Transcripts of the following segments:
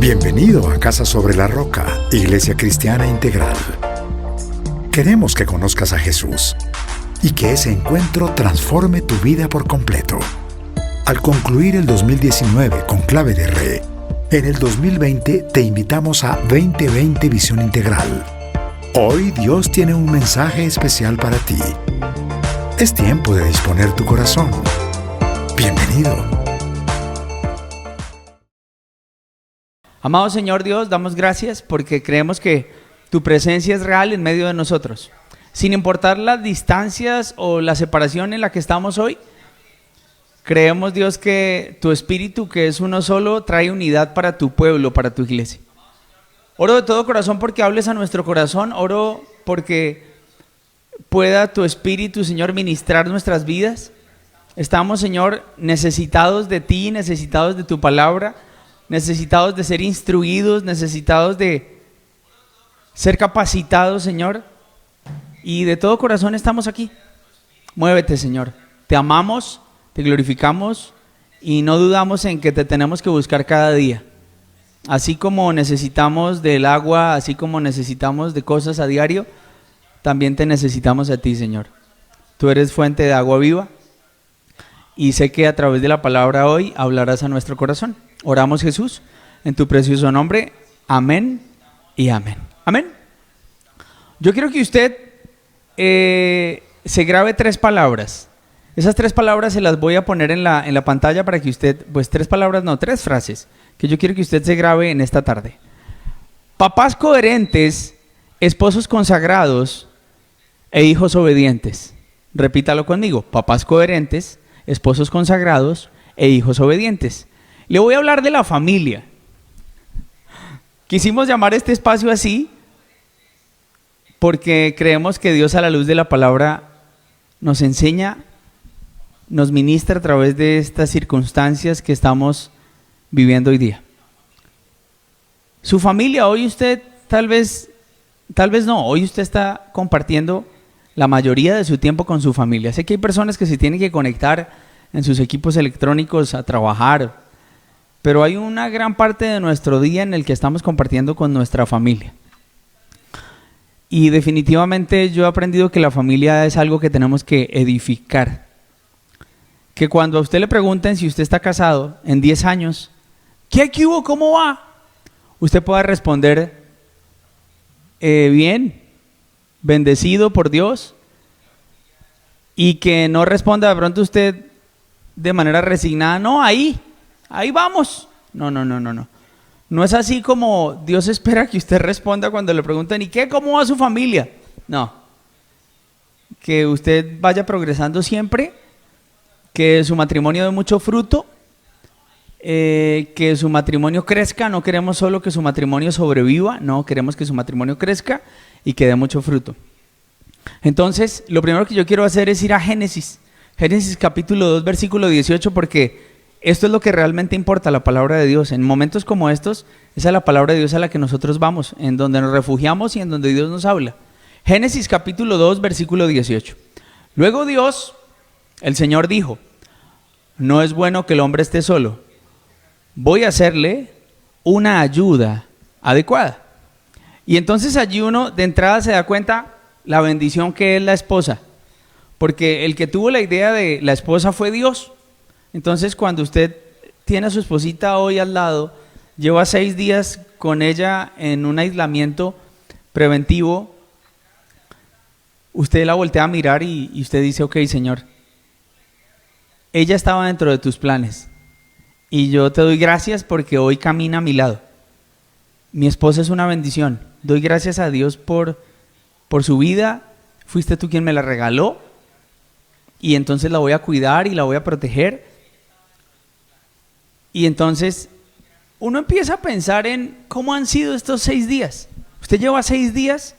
Bienvenido a Casa sobre la Roca, Iglesia Cristiana Integral. Queremos que conozcas a Jesús y que ese encuentro transforme tu vida por completo. Al concluir el 2019 con Clave de Re, en el 2020 te invitamos a 2020 Visión Integral. Hoy Dios tiene un mensaje especial para ti. Es tiempo de disponer tu corazón. Bienvenido. Amado Señor Dios, damos gracias porque creemos que tu presencia es real en medio de nosotros. Sin importar las distancias o la separación en la que estamos hoy, creemos, Dios, que tu Espíritu, que es uno solo, trae unidad para tu pueblo, para tu iglesia. Oro de todo corazón porque hables a nuestro corazón, oro porque pueda tu Espíritu, Señor, ministrar nuestras vidas. Estamos, Señor, necesitados de ti, necesitados de tu palabra, necesitados de ser instruidos, necesitados de ser capacitados, Señor, y de todo corazón estamos aquí. Muévete, Señor, te amamos, te glorificamos y no dudamos en que te tenemos que buscar cada día. Así como necesitamos del agua, así como necesitamos de cosas a diario, también te necesitamos a ti, Señor. Tú eres fuente de agua viva y sé que a través de la palabra hoy hablarás a nuestro corazón. Oramos, Jesús, en tu precioso nombre. Amén y amén. Amén. Yo quiero que usted se grabe 3 palabras. Esas 3 palabras se las voy a poner en la pantalla para que usted, pues 3 palabras, no, 3 frases, que yo quiero que usted se grabe en esta tarde. Papás coherentes, esposos consagrados e hijos obedientes. Repítalo conmigo. Papás coherentes, esposos consagrados e hijos obedientes. Le voy a hablar de la familia. Quisimos llamar este espacio así porque creemos que Dios, a la luz de la palabra, nos enseña, nos ministra a través de estas circunstancias que estamos viviendo hoy día. Su familia, hoy usted tal vez no, hoy usted está compartiendo la mayoría de su tiempo con su familia. Sé que hay personas que se tienen que conectar en sus equipos electrónicos a trabajar, pero hay una gran parte de nuestro día en el que estamos compartiendo con nuestra familia. Y definitivamente yo he aprendido que la familia es algo que tenemos que edificar. Que cuando a usted le pregunten si usted está casado en 10 años, ¿qué hubo? ¿Cómo va? Usted pueda responder, bien, bendecido por Dios, y que no responda de pronto usted de manera resignada, no, ahí vamos. No. No es así como Dios espera que usted responda cuando le pregunten, ¿y qué? ¿Cómo va su familia? No. Que usted vaya progresando siempre, que su matrimonio dé mucho fruto, que su matrimonio crezca. No queremos solo que su matrimonio sobreviva, no, queremos que su matrimonio crezca y que dé mucho fruto. Entonces, lo primero que yo quiero hacer es ir a Génesis capítulo 2, versículo 18, porque esto es lo que realmente importa, la palabra de Dios. En momentos como estos, esa es la palabra de Dios a la que nosotros vamos, en donde nos refugiamos y en donde Dios nos habla. Génesis capítulo 2, versículo 18. Luego Dios, el Señor, dijo: no es bueno que el hombre esté solo, voy a hacerle una ayuda adecuada. Y entonces allí uno de entrada se da cuenta la bendición que es la esposa, porque el que tuvo la idea de la esposa fue Dios. Entonces, cuando usted tiene a su esposita hoy al lado, lleva 6 días con ella en un aislamiento preventivo, usted la voltea a mirar y usted dice, ok, Señor, ella estaba dentro de tus planes y yo te doy gracias porque hoy camina a mi lado. Mi esposa es una bendición. Doy gracias a Dios por su vida. Fuiste tú quien me la regaló y entonces la voy a cuidar y la voy a proteger. Y entonces uno empieza a pensar en cómo han sido estos 6 días. Usted lleva 6 días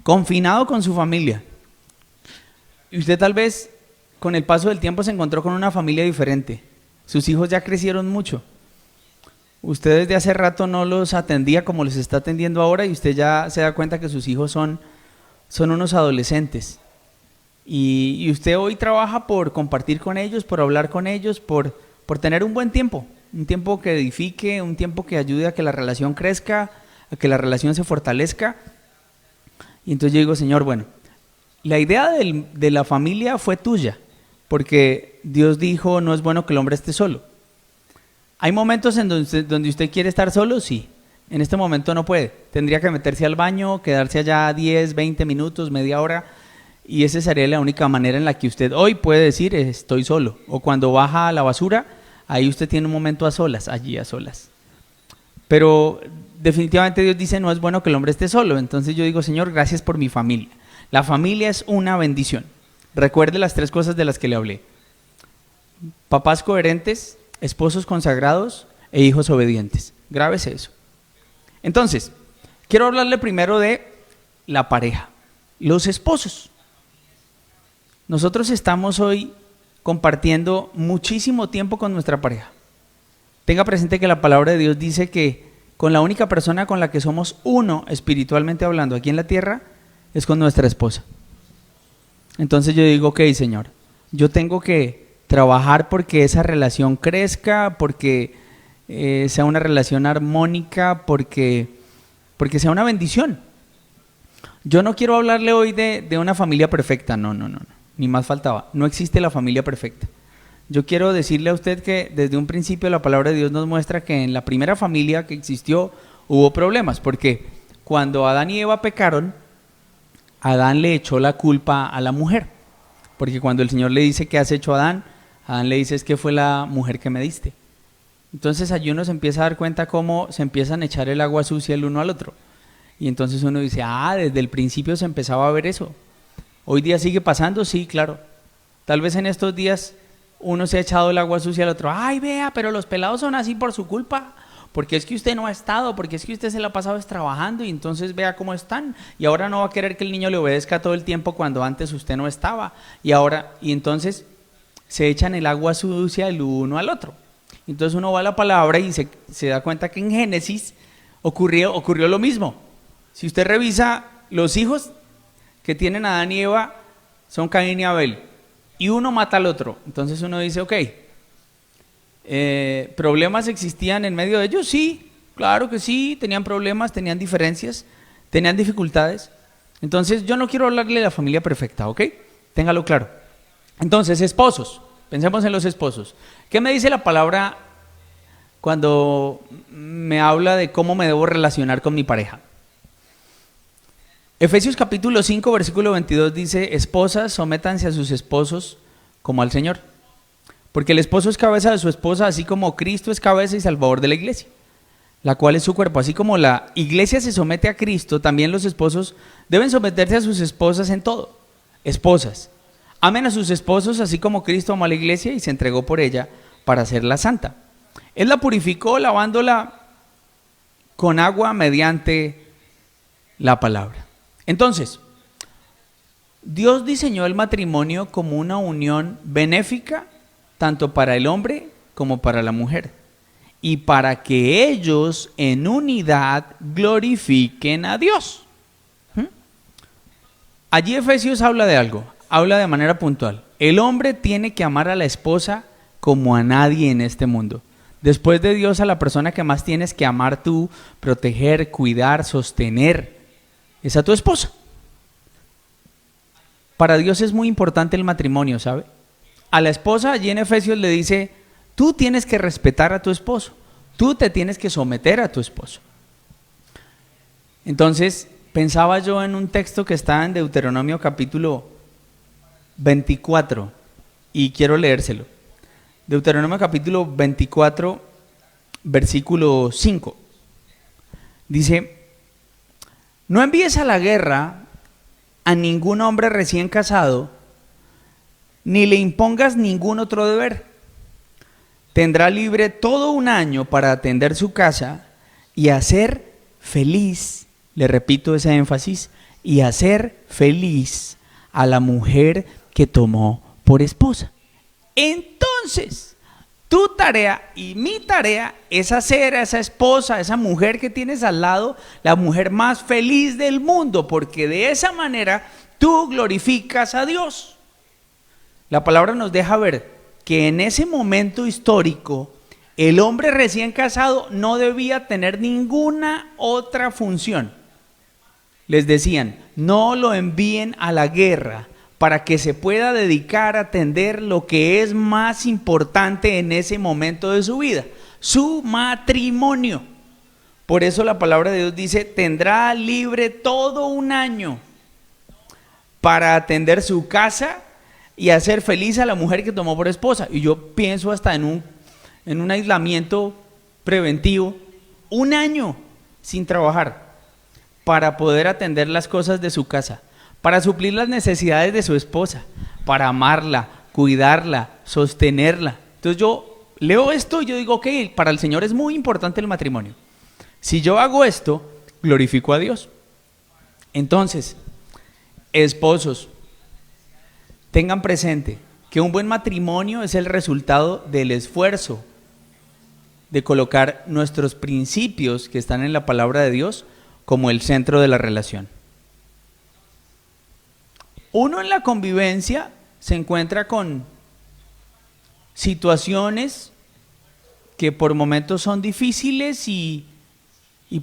confinado con su familia. Y usted tal vez con el paso del tiempo se encontró con una familia diferente. Sus hijos ya crecieron mucho. Usted desde hace rato no los atendía como los está atendiendo ahora y usted ya se da cuenta que sus hijos son unos adolescentes. Y usted hoy trabaja por compartir con ellos, por hablar con ellos, por tener un buen tiempo. un tiempo que edifique, un tiempo que ayude a que la relación crezca, a que la relación se fortalezca. Y entonces yo digo, Señor, bueno, la idea de la familia fue tuya, porque Dios dijo, no es bueno que el hombre esté solo. ¿Hay momentos en donde usted quiere estar solo? Sí. En este momento no puede. Tendría que meterse al baño, quedarse allá 10, 20 minutos, media hora, y esa sería la única manera en la que usted hoy puede decir, estoy solo. O cuando baja a la basura, ahí usted tiene un momento a solas, allí a solas. Pero definitivamente Dios dice, no es bueno que el hombre esté solo. Entonces yo digo, Señor, gracias por mi familia. La familia es una bendición. Recuerde las 3 cosas de las que le hablé. Papás coherentes, esposos consagrados e hijos obedientes. Grábese eso. Entonces, quiero hablarle primero de la pareja, los esposos. Nosotros estamos hoy compartiendo muchísimo tiempo con nuestra pareja. Tenga presente que la palabra de Dios dice que con la única persona con la que somos uno, espiritualmente hablando, aquí en la tierra, es con nuestra esposa. Entonces yo digo, ok, Señor, yo tengo que trabajar porque esa relación crezca, porque sea una relación armónica, porque sea una bendición. Yo no quiero hablarle hoy de una familia perfecta, no, ni más faltaba, no existe la familia perfecta. Yo quiero decirle a usted que desde un principio la palabra de Dios nos muestra que en la primera familia que existió hubo problemas, porque cuando Adán y Eva pecaron, Adán le echó la culpa a la mujer, porque cuando el Señor le dice, ¿qué has hecho, Adán? Adán le dice, es que fue la mujer que me diste. Entonces allí uno se empieza a dar cuenta cómo se empiezan a echar el agua sucia el uno al otro. Y entonces uno dice, desde el principio se empezaba a ver eso. ¿Hoy día sigue pasando? Sí, claro. Tal vez en estos días uno se ha echado el agua sucia al otro. Ay, vea, pero los pelados son así por su culpa. Porque es que usted no ha estado, porque es que usted se la ha pasado trabajando y entonces vea cómo están. Y ahora no va a querer que el niño le obedezca todo el tiempo cuando antes usted no estaba. Y entonces se echan el agua sucia el uno al otro. Entonces uno va a la palabra y se da cuenta que en Génesis ocurrió lo mismo. Si usted revisa, los hijos que tienen Adán y Eva son Caín y Abel. Y uno mata al otro. Entonces uno dice, ok, ¿problemas existían en medio de ellos? Sí, claro que sí, tenían problemas, tenían diferencias, tenían dificultades. Entonces yo no quiero hablarle de la familia perfecta, ¿ok? Téngalo claro. Entonces, esposos, pensemos en los esposos. ¿Qué me dice la palabra cuando me habla de cómo me debo relacionar con mi pareja? Efesios capítulo 5, versículo 22 dice, esposas, sométanse a sus esposos como al Señor. Porque el esposo es cabeza de su esposa, así como Cristo es cabeza y salvador de la iglesia, la cual es su cuerpo. Así como la iglesia se somete a Cristo, también los esposos deben someterse a sus esposas en todo. Esposas, amen a sus esposos, así como Cristo amó a la iglesia y se entregó por ella para hacerla santa. Él la purificó lavándola con agua mediante la palabra. Entonces, Dios diseñó el matrimonio como una unión benéfica tanto para el hombre como para la mujer, y para que ellos en unidad glorifiquen a Dios. Allí Efesios habla de algo, habla de manera puntual. El hombre tiene que amar a la esposa como a nadie en este mundo. Después de Dios, a la persona que más tienes que amar tú, proteger, cuidar, sostener, es a tu esposa. Para Dios es muy importante el matrimonio, ¿sabe? A la esposa allí en Efesios le dice, tú tienes que respetar a tu esposo, tú te tienes que someter a tu esposo. Entonces, pensaba yo en un texto que está en Deuteronomio capítulo 24 y quiero leérselo. Deuteronomio capítulo 24, versículo 5. Dice, no envíes a la guerra a ningún hombre recién casado, ni le impongas ningún otro deber. Tendrá libre todo un año para atender su casa y hacer feliz, le repito ese énfasis, y hacer feliz a la mujer que tomó por esposa. Entonces, tu tarea y mi tarea es hacer a esa esposa, a esa mujer que tienes al lado, la mujer más feliz del mundo, porque de esa manera tú glorificas a Dios. La palabra nos deja ver que en ese momento histórico El hombre recién casado no debía tener ninguna otra función. Les decían, no lo envíen a la guerra para que se pueda dedicar a atender lo que es más importante en ese momento de su vida, su matrimonio. Por eso la palabra de Dios dice, tendrá libre todo un año para atender su casa y hacer feliz a la mujer que tomó por esposa. Y yo pienso hasta en un aislamiento preventivo, un año sin trabajar, para poder atender las cosas de su casa, para suplir las necesidades de su esposa, para amarla, cuidarla, sostenerla. Entonces yo leo esto y yo digo, ok, para el Señor es muy importante el matrimonio. Si yo hago esto, glorifico a Dios. Entonces, esposos, tengan presente que un buen matrimonio es el resultado del esfuerzo de colocar nuestros principios que están en la palabra de Dios como el centro de la relación. Uno en la convivencia se encuentra con situaciones que por momentos son difíciles y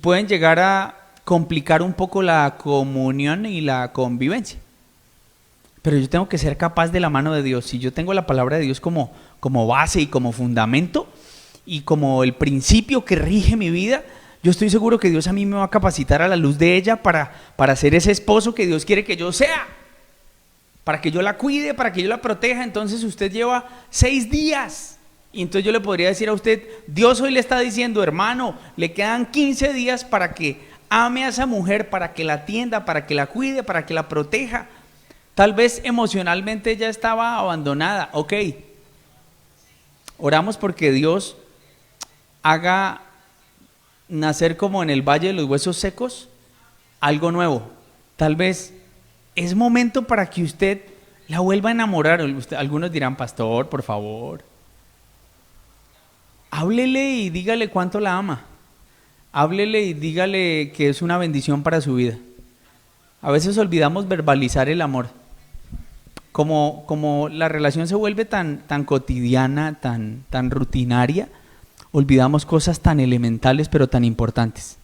pueden llegar a complicar un poco la comunión y la convivencia. Pero yo tengo que ser capaz de la mano de Dios. Si yo tengo la palabra de Dios como base y como fundamento y como el principio que rige mi vida, yo estoy seguro que Dios a mí me va a capacitar a la luz de ella para ser ese esposo que Dios quiere que yo sea, para que yo la cuide, para que yo la proteja. Entonces usted lleva 6 días y entonces yo le podría decir a usted, Dios hoy le está diciendo, hermano, le quedan 15 días para que ame a esa mujer, para que la atienda, para que la cuide, para que la proteja. Tal vez emocionalmente ella estaba abandonada, ok. Oramos porque Dios haga nacer como en el valle de los huesos secos algo nuevo. Tal vez es momento para que usted la vuelva a enamorar. Algunos dirán, pastor, por favor, háblele y dígale cuánto la ama. Háblele y dígale que es una bendición para su vida. A veces olvidamos verbalizar el amor. Como la relación se vuelve tan cotidiana, tan rutinaria, olvidamos cosas tan elementales pero tan importantes.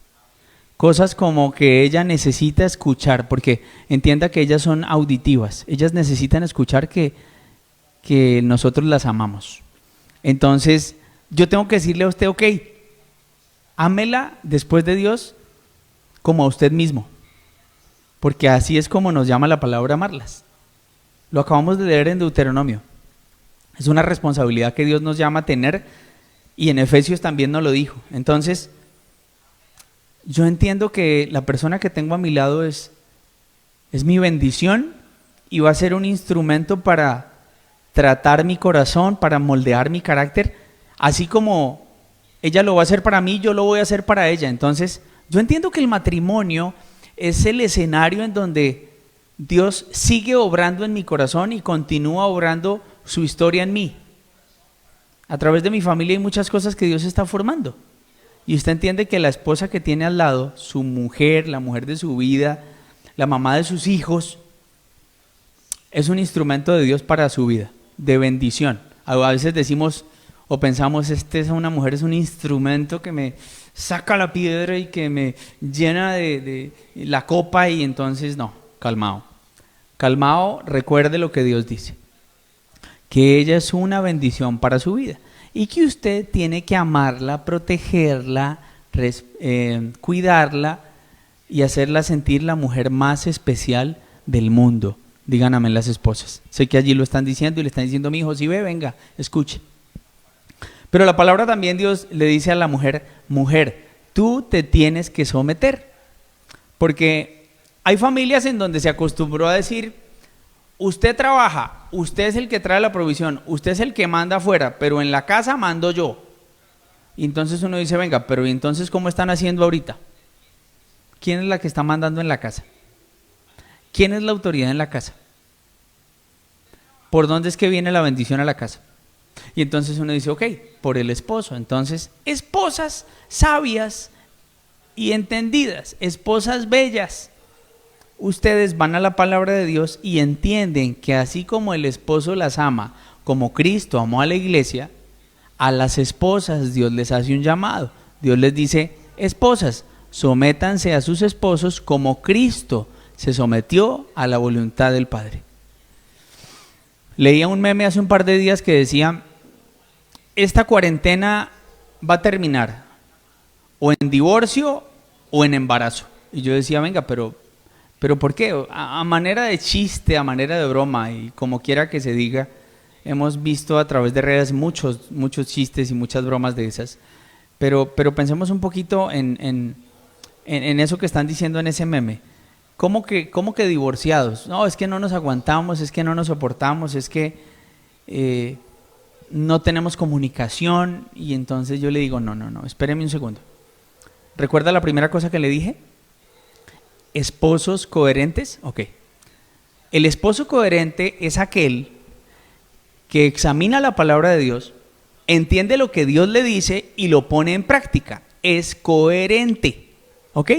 Cosas como que ella necesita escuchar, porque entienda que ellas son auditivas. Ellas necesitan escuchar que nosotros las amamos. Entonces, yo tengo que decirle a usted, ok, ámela después de Dios como a usted mismo, porque así es como nos llama la palabra amarlas. Lo acabamos de leer en Deuteronomio. Es una responsabilidad que Dios nos llama a tener y en Efesios también nos lo dijo. Entonces, yo entiendo que la persona que tengo a mi lado es mi bendición y va a ser un instrumento para tratar mi corazón, para moldear mi carácter, así como ella lo va a hacer para mí, yo lo voy a hacer para ella. Entonces, yo entiendo que el matrimonio es el escenario en donde Dios sigue obrando en mi corazón y continúa obrando su historia en mí. A través de mi familia hay muchas cosas que Dios está formando. Y usted entiende que la esposa que tiene al lado, su mujer, la mujer de su vida, la mamá de sus hijos, es un instrumento de Dios para su vida, de bendición. A veces decimos o pensamos, una mujer es un instrumento que me saca la piedra y que me llena de la copa, y entonces no, calmado, recuerde lo que Dios dice, que ella es una bendición para su vida y que usted tiene que amarla, protegerla, cuidarla y hacerla sentir la mujer más especial del mundo. Digan amén las esposas. Sé que allí lo están diciendo y le están diciendo, mi hijo, si ve, venga, escuche. Pero la palabra también Dios le dice a la mujer, mujer, tú te tienes que someter. Porque hay familias en donde se acostumbró a decir, usted trabaja, usted es el que trae la provisión, usted es el que manda afuera, pero en la casa mando yo. Y entonces uno dice, venga, pero ¿y entonces cómo están haciendo ahorita? ¿Quién es la que está mandando en la casa? ¿Quién es la autoridad en la casa? ¿Por dónde es que viene la bendición a la casa? Y entonces uno dice, ok, por el esposo. Entonces, esposas sabias y entendidas, esposas bellas, ustedes van a la palabra de Dios y entienden que así como el esposo las ama, como Cristo amó a la iglesia, A las esposas Dios les hace un llamado. Dios les dice: esposas, sométanse a sus esposos como Cristo se sometió a la voluntad del Padre. Leía un meme hace un par de días que decía: esta cuarentena va a terminar o en divorcio o en embarazo. Y yo decía, venga, pero ¿por qué? A manera de chiste, a manera de broma, y como quiera que se diga, hemos visto a través de redes muchos chistes y muchas bromas de esas. Pero pensemos un poquito en eso que están diciendo en ese meme. ¿Cómo que divorciados? No, es que no nos aguantamos, es que no nos soportamos, es que no tenemos comunicación. Y entonces yo le digo, no, espéreme un segundo. ¿Recuerda la primera cosa que le dije? ¿Esposos coherentes? Ok. El esposo coherente es aquel que examina la palabra de Dios, entiende lo que Dios le dice y lo pone en práctica. Es coherente. ¿Ok?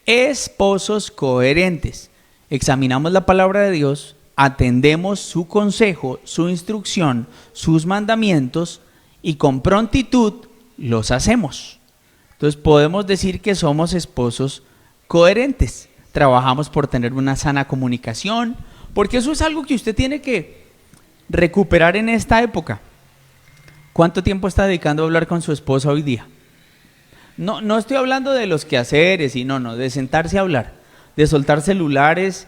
Esposos coherentes. Examinamos la palabra de Dios, atendemos su consejo, su instrucción, sus mandamientos y con prontitud los hacemos. Entonces podemos decir que somos esposos coherentes. Trabajamos por tener una sana comunicación, porque eso es algo que usted tiene que recuperar en esta época. ¿Cuánto tiempo está dedicando a hablar con su esposa hoy día? No estoy hablando de los quehaceres y no, de sentarse a hablar, de soltar celulares,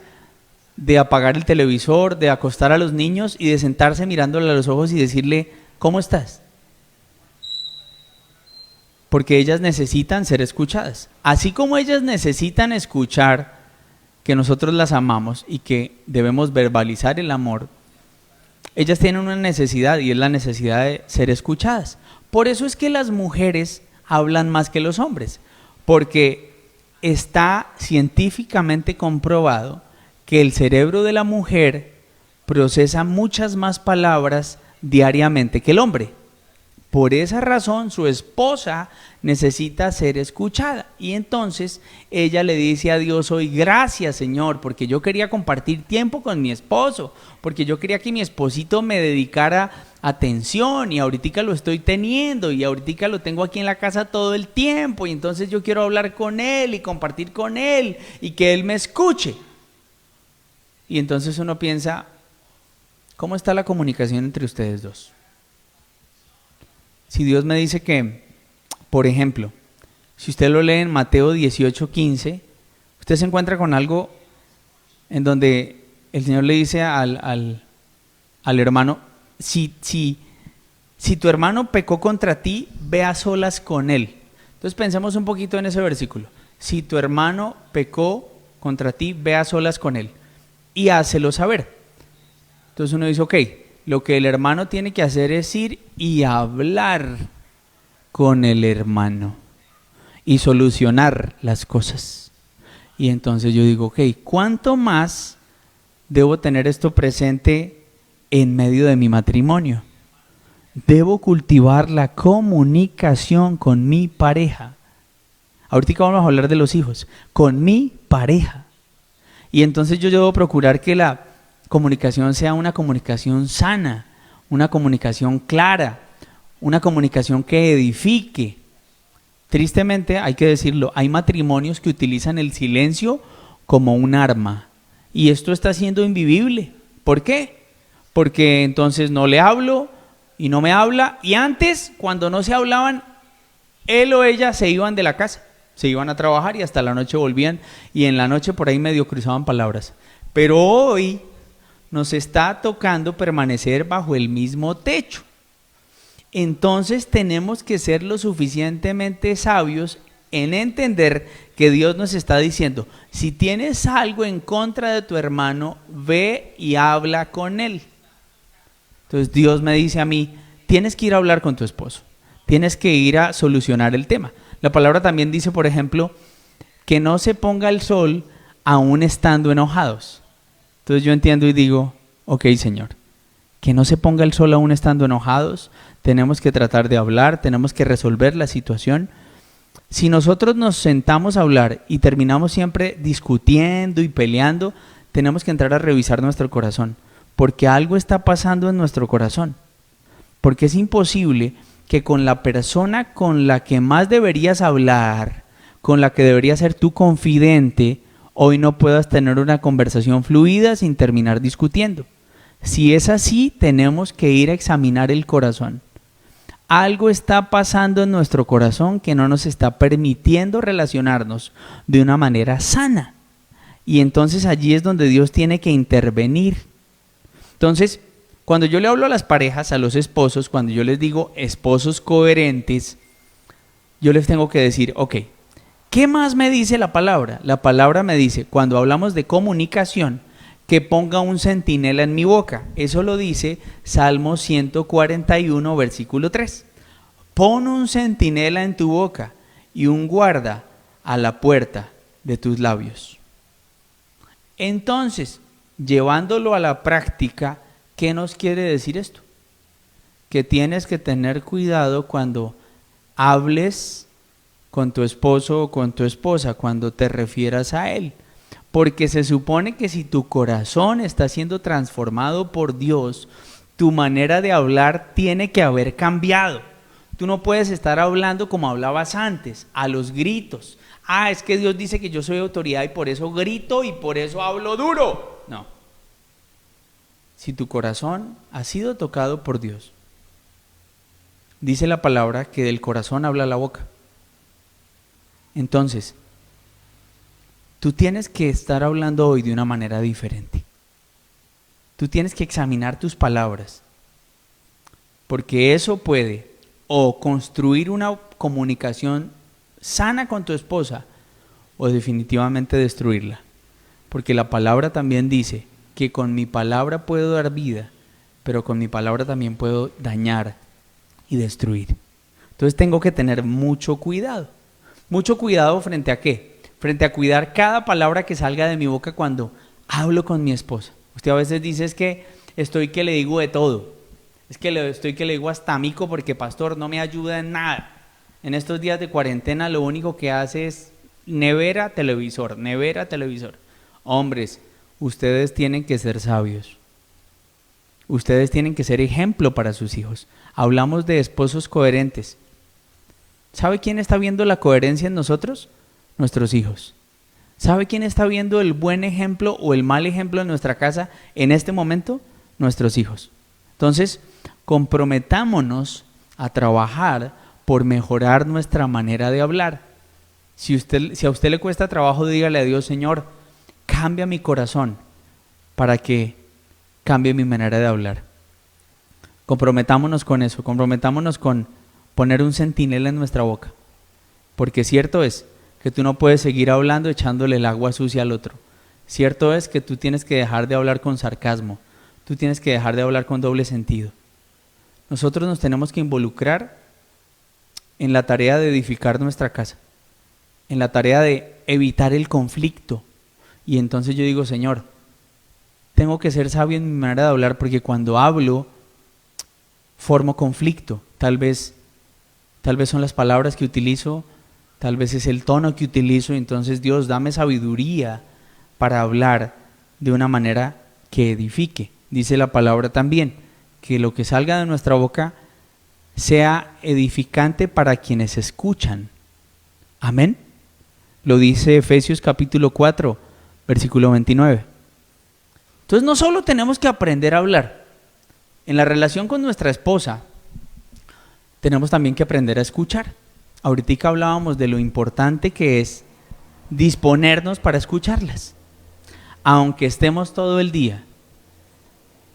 de apagar el televisor, de acostar a los niños y de sentarse mirándole a los ojos y decirle: ¿cómo estás? Porque ellas necesitan ser escuchadas. Así como ellas necesitan escuchar que nosotros las amamos y que debemos verbalizar el amor, ellas tienen una necesidad, y es la necesidad de ser escuchadas. Por eso es que las mujeres hablan más que los hombres, porque está científicamente comprobado que el cerebro de la mujer procesa muchas más palabras diariamente que el hombre. Por esa razón su esposa necesita ser escuchada, y entonces ella le dice a Dios hoy: gracias, Señor, porque yo quería compartir tiempo con mi esposo, porque yo quería que mi esposito me dedicara atención, y ahorita lo estoy teniendo, y ahorita lo tengo aquí en la casa todo el tiempo, y entonces yo quiero hablar con él y compartir con él y que él me escuche. Y entonces uno piensa: ¿cómo está la comunicación entre ustedes dos? Si Dios me dice que, por ejemplo, si usted lo lee en Mateo 18:15, usted se encuentra con algo en donde el Señor le dice al hermano: si tu hermano pecó contra ti, ve a solas con él. Entonces pensemos un poquito en ese versículo. Si tu hermano pecó contra ti, ve a solas con él y hácelo saber. Entonces uno dice: ok, lo que el hermano tiene que hacer es ir y hablar con el hermano y solucionar las cosas. Y entonces yo digo: ok, ¿cuánto más debo tener esto presente en medio de mi matrimonio? Debo cultivar la comunicación con mi pareja. Ahorita vamos a hablar de los hijos. Con mi pareja. Y entonces yo debo procurar que la comunicación sea una comunicación sana, una comunicación clara, una comunicación que edifique. Tristemente, hay que decirlo, hay matrimonios que utilizan el silencio como un arma, y esto está siendo invivible. ¿Por qué? Porque entonces no le hablo y no me habla, y antes, cuando no se hablaban, él o ella se iban de la casa, se iban a trabajar y hasta la noche volvían, y en la noche por ahí medio cruzaban palabras. Pero hoy nos está tocando permanecer bajo el mismo techo. Entonces tenemos que ser lo suficientemente sabios en entender que Dios nos está diciendo: si tienes algo en contra de tu hermano, ve y habla con él. Entonces Dios me dice a mí: tienes que ir a hablar con tu esposo, tienes que ir a solucionar el tema. La palabra también dice, por ejemplo, que no se ponga el sol aún estando enojados. Entonces yo entiendo y digo: ok, Señor, que no se ponga el sol aún estando enojados, tenemos que tratar de hablar, tenemos que resolver la situación. Si nosotros nos sentamos a hablar y terminamos siempre discutiendo y peleando, tenemos que entrar a revisar nuestro corazón, porque algo está pasando en nuestro corazón, porque es imposible que con la persona con la que más deberías hablar, con la que deberías ser tu confidente, hoy no puedas tener una conversación fluida sin terminar discutiendo? Si es así, tenemos que ir a examinar el corazón. Algo está pasando en nuestro corazón que no nos está permitiendo relacionarnos de una manera sana. Y entonces allí es donde Dios tiene que intervenir. Entonces, cuando yo le hablo a las parejas, a los esposos, cuando yo les digo esposos coherentes, yo les tengo que decir, ok, ¿qué más me dice la palabra? La palabra me dice, cuando hablamos de comunicación, que ponga un centinela en mi boca. Eso lo dice Salmo 141, versículo 3. Pon un centinela en tu boca y un guarda a la puerta de tus labios. Entonces, llevándolo a la práctica, ¿qué nos quiere decir esto? Que tienes que tener cuidado cuando hables con tu esposo o con tu esposa, cuando te refieras a él. Porque se supone que si tu corazón está siendo transformado por Dios, tu manera de hablar tiene que haber cambiado. Tú no puedes estar hablando como hablabas antes, a los gritos. Es que Dios dice que yo soy autoridad y por eso grito y por eso hablo duro. No. Si tu corazón ha sido tocado por Dios, dice la palabra que del corazón habla la boca. Entonces, tú tienes que estar hablando hoy de una manera diferente. Tú tienes que examinar tus palabras, porque eso puede o construir una comunicación sana con tu esposa o definitivamente destruirla. Porque la palabra también dice que con mi palabra puedo dar vida, pero con mi palabra también puedo dañar y destruir. Entonces tengo que tener mucho cuidado. ¿Mucho cuidado frente a qué? Frente a cuidar cada palabra que salga de mi boca cuando hablo con mi esposa. Usted a veces dice es que estoy que le digo de todo. Es que estoy que le digo hasta mico porque pastor no me ayuda en nada. En estos días de cuarentena lo único que hace es nevera, televisor, nevera, televisor. Hombres, ustedes tienen que ser sabios. Ustedes tienen que ser ejemplo para sus hijos. Hablamos de esposos coherentes. ¿Sabe quién está viendo la coherencia en nosotros? Nuestros hijos. ¿Sabe quién está viendo el buen ejemplo o el mal ejemplo en nuestra casa en este momento? Nuestros hijos. Entonces, comprometámonos a trabajar por mejorar nuestra manera de hablar. Si a usted le cuesta trabajo, dígale a Dios, Señor, cambia mi corazón para que cambie mi manera de hablar. Comprometámonos con eso, comprometámonos con poner un centinela en nuestra boca. Porque cierto es que tú no puedes seguir hablando echándole el agua sucia al otro. Cierto es que tú tienes que dejar de hablar con sarcasmo. Tú tienes que dejar de hablar con doble sentido. Nosotros nos tenemos que involucrar en la tarea de edificar nuestra casa, en la tarea de evitar el conflicto. Y entonces yo digo, Señor, tengo que ser sabio en mi manera de hablar porque cuando hablo formo conflicto. Tal vez son las palabras que utilizo, tal vez es el tono que utilizo. Entonces Dios, dame sabiduría para hablar de una manera que edifique. Dice la palabra también, que lo que salga de nuestra boca sea edificante para quienes escuchan. Amén. Lo dice Efesios capítulo 4, versículo 29. Entonces no solo tenemos que aprender a hablar, en la relación con nuestra esposa, tenemos también que aprender a escuchar. Ahorita hablábamos de lo importante que es disponernos para escucharlas. Aunque estemos todo el día,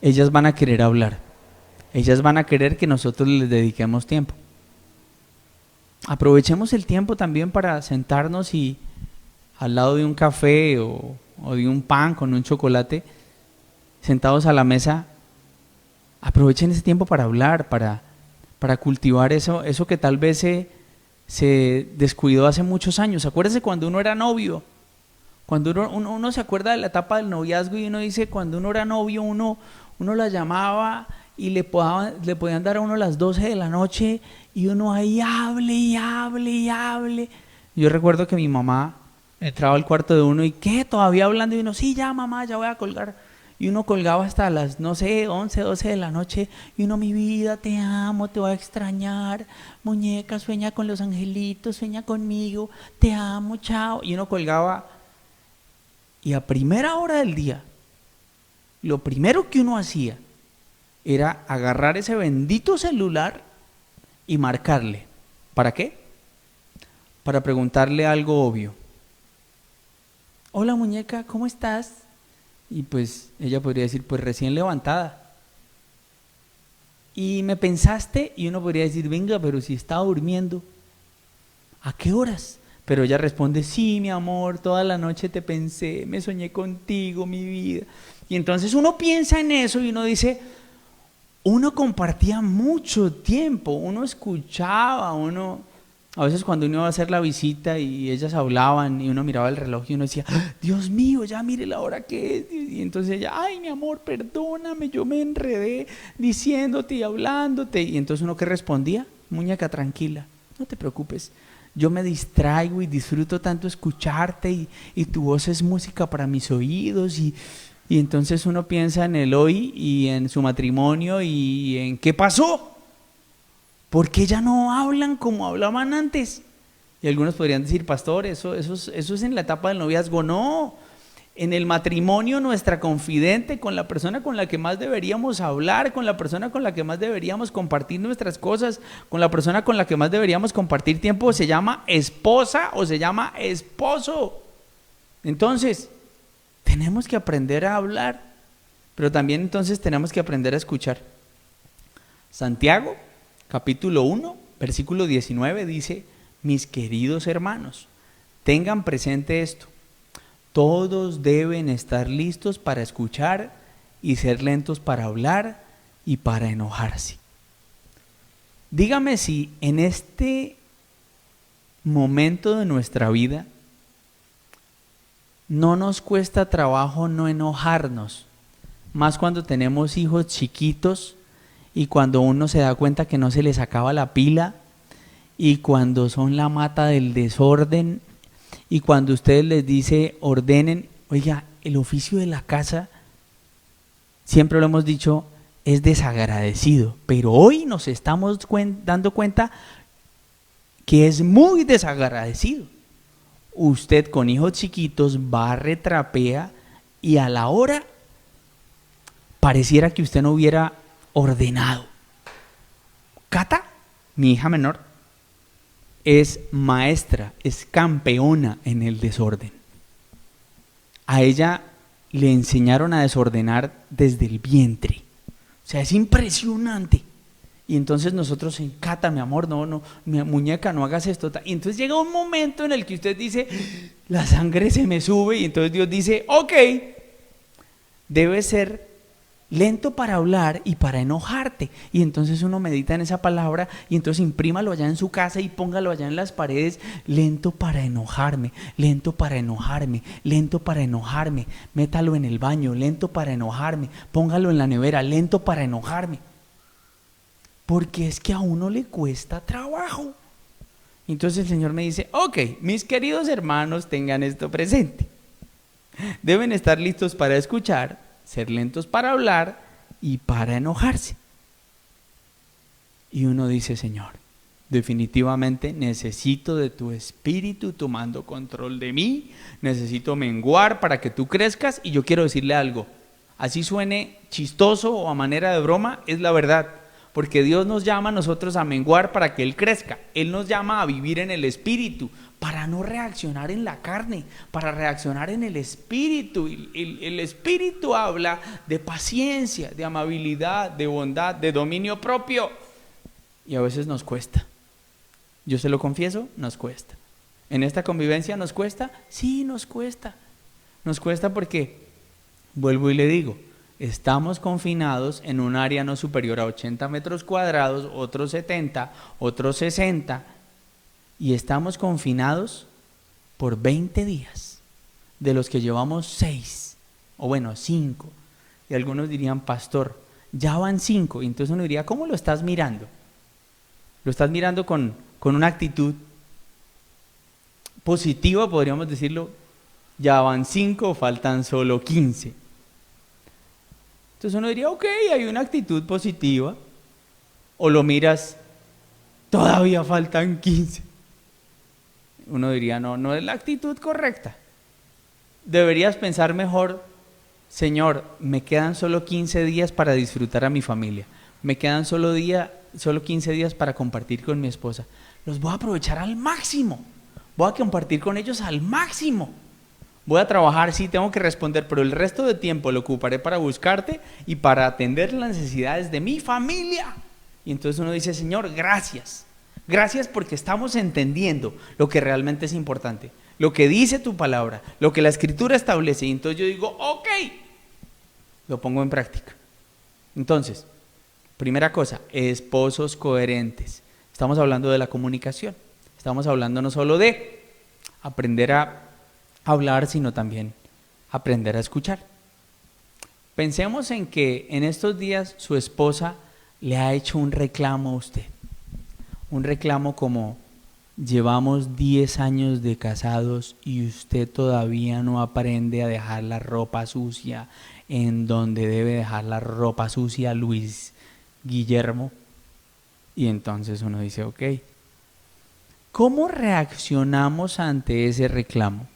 ellas van a querer hablar. Ellas van a querer que nosotros les dediquemos tiempo. Aprovechemos el tiempo también para sentarnos y al lado de un café o de un pan con un chocolate, sentados a la mesa, aprovechen ese tiempo para hablar, para cultivar eso que tal vez se descuidó hace muchos años. Acuérdese cuando uno era novio, cuando uno se acuerda de la etapa del noviazgo y uno dice, cuando uno era novio, uno la llamaba y le podían dar a uno las 12 de la noche y uno ahí hable y hable y hable. Yo recuerdo que mi mamá entraba al cuarto de uno y ¿qué? ¿Todavía hablando? Y uno, sí, ya mamá, ya voy a colgar. y uno colgaba hasta las, no sé, 11, 12 de la noche, y uno, mi vida, te amo, te voy a extrañar, muñeca, sueña con los angelitos, sueña conmigo, te amo, chao, y uno colgaba, y a primera hora del día, lo primero que uno hacía era agarrar ese bendito celular y marcarle. ¿Para qué? Para preguntarle algo obvio. Hola muñeca, ¿cómo estás? Y pues ella podría decir, pues recién levantada. Y me pensaste, y uno podría decir, venga, pero si estaba durmiendo. ¿A qué horas? Pero ella responde, sí, mi amor, toda la noche te pensé, me soñé contigo, mi vida. Y entonces uno piensa en eso y uno dice, uno compartía mucho tiempo, uno escuchaba, a veces cuando uno iba a hacer la visita y ellas hablaban y uno miraba el reloj y uno decía, Dios mío, ya mire la hora que es. Y entonces ella, ay, mi amor, perdóname, yo me enredé diciéndote y hablándote. Y entonces uno, ¿qué respondía? Muñeca, tranquila, no te preocupes. Yo me distraigo y disfruto tanto escucharte y tu voz es música para mis oídos y entonces uno piensa en el hoy y en su matrimonio y en qué pasó. ¿Por qué ya no hablan como hablaban antes? Y algunos podrían decir, pastor, eso es en la etapa del noviazgo. No, en el matrimonio nuestra confidente, con la persona con la que más deberíamos hablar, con la persona con la que más deberíamos compartir nuestras cosas, con la persona con la que más deberíamos compartir tiempo, se llama esposa o se llama esposo. Entonces, tenemos que aprender a hablar, pero también entonces tenemos que aprender a escuchar. Santiago, capítulo 1, versículo 19 dice, mis queridos hermanos, tengan presente esto, todos deben estar listos para escuchar y ser lentos para hablar y para enojarse. Dígame si en este momento de nuestra vida no nos cuesta trabajo no enojarnos, más cuando tenemos hijos chiquitos y cuando uno se da cuenta que no se les acaba la pila y cuando son la mata del desorden y cuando ustedes les dice ordenen, oiga, el oficio de la casa, siempre lo hemos dicho, es desagradecido, pero hoy nos estamos dando cuenta que es muy desagradecido. Usted con hijos chiquitos barre, trapea y a la hora pareciera que usted no hubiera ordenado. Cata, mi hija menor, es maestra, es campeona en el desorden. A ella le enseñaron a desordenar desde el vientre. O sea, es impresionante. Y entonces nosotros en Cata, mi amor, no, mi muñeca, no hagas esto. Y entonces llega un momento en el que usted dice, la sangre se me sube, y entonces Dios dice, ok, debes ser lento para hablar y para enojarte. Y entonces uno medita en esa palabra y entonces imprímalo allá en su casa y póngalo allá en las paredes, lento para enojarme, lento para enojarme, lento para enojarme, métalo en el baño, lento para enojarme, póngalo en la nevera, lento para enojarme. Porque es que a uno le cuesta trabajo. Entonces el Señor me dice, ok, mis queridos hermanos, tengan esto presente. Deben estar listos para escuchar, ser lentos para hablar y para enojarse. Y uno dice, Señor, definitivamente necesito de tu espíritu tomando control de mí, necesito menguar para que tú crezcas. Y yo quiero decirle algo, así suene chistoso o a manera de broma, es la verdad. Porque Dios nos llama a nosotros a menguar para que Él crezca. Él nos llama a vivir en el espíritu, para no reaccionar en la carne, para reaccionar en el espíritu. El espíritu habla de paciencia, de amabilidad, de bondad, de dominio propio. Y a veces nos cuesta. Yo se lo confieso, nos cuesta. ¿En esta convivencia nos cuesta? Sí, nos cuesta. Nos cuesta porque, vuelvo y le digo, estamos confinados en un área no superior a 80 metros cuadrados, otros 70, otros 60, y estamos confinados por 20 días, de los que llevamos 6, o bueno, 5. Y algunos dirían, pastor, ya van 5, y entonces uno diría, ¿cómo lo estás mirando? Lo estás mirando con una actitud positiva, podríamos decirlo, ya van 5, faltan solo 15. Entonces uno diría, ok, hay una actitud positiva. O lo miras, todavía faltan 15. Uno diría, no, no es la actitud correcta. Deberías pensar mejor, Señor, me quedan solo 15 días para disfrutar a mi familia. Me quedan solo 15 días para compartir con mi esposa. Los voy a aprovechar al máximo. Voy a compartir con ellos al máximo. Voy a trabajar, sí, tengo que responder, pero el resto de tiempo lo ocuparé para buscarte y para atender las necesidades de mi familia. Y entonces uno dice, Señor, gracias. Gracias porque estamos entendiendo lo que realmente es importante. Lo que dice tu palabra, lo que la Escritura establece. Y entonces yo digo, ok, lo pongo en práctica. Entonces, primera cosa, esposos coherentes. Estamos hablando de la comunicación. Estamos hablando no solo de aprender a hablar, sino también aprender a escuchar. Pensemos en que en estos días su esposa le ha hecho un reclamo a usted. Un reclamo como, llevamos 10 años de casados y usted todavía no aprende a dejar la ropa sucia en donde debe dejar la ropa sucia Luis Guillermo. Y entonces uno dice, ok, ¿cómo reaccionamos ante ese reclamo?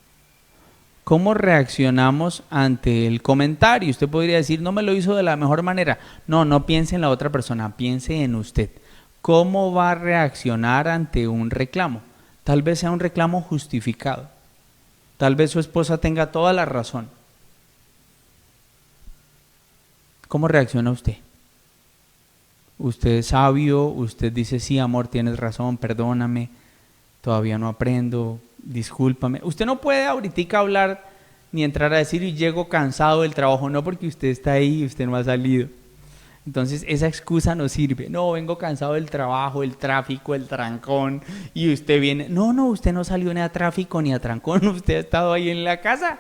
¿Cómo reaccionamos ante el comentario? Usted podría decir, no me lo hizo de la mejor manera. No, no piense en la otra persona, piense en usted. ¿Cómo va a reaccionar ante un reclamo? Tal vez sea un reclamo justificado. Tal vez su esposa tenga toda la razón. ¿Cómo reacciona usted? Usted es sabio, usted dice, sí, amor, tienes razón, perdóname, todavía no aprendo, discúlpame. Usted no puede ahorita hablar ni entrar a decir, y llego cansado del trabajo, no, porque usted está ahí y usted no ha salido. Entonces esa excusa no sirve. No, vengo cansado del trabajo, el tráfico, el trancón, y usted viene. No, usted no salió ni a tráfico ni a trancón, usted ha estado ahí en la casa.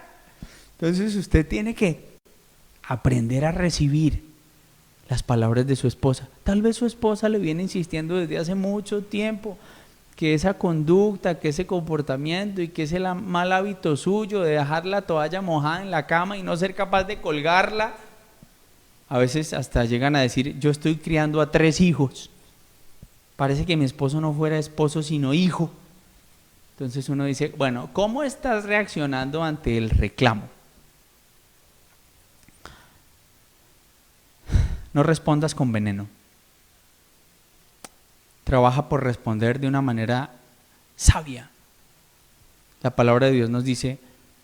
Entonces usted tiene que aprender a recibir las palabras de su esposa. Tal vez su esposa le viene insistiendo desde hace mucho tiempo que esa conducta, que ese comportamiento y que ese mal hábito suyo de dejar la toalla mojada en la cama y no ser capaz de colgarla. A veces hasta llegan a decir, yo estoy criando a 3 hijos. Parece que mi esposo no fuera esposo sino hijo. Entonces uno dice, bueno, ¿cómo estás reaccionando ante el reclamo? No respondas con veneno. Trabaja por responder de una manera sabia. La palabra de Dios nos dice,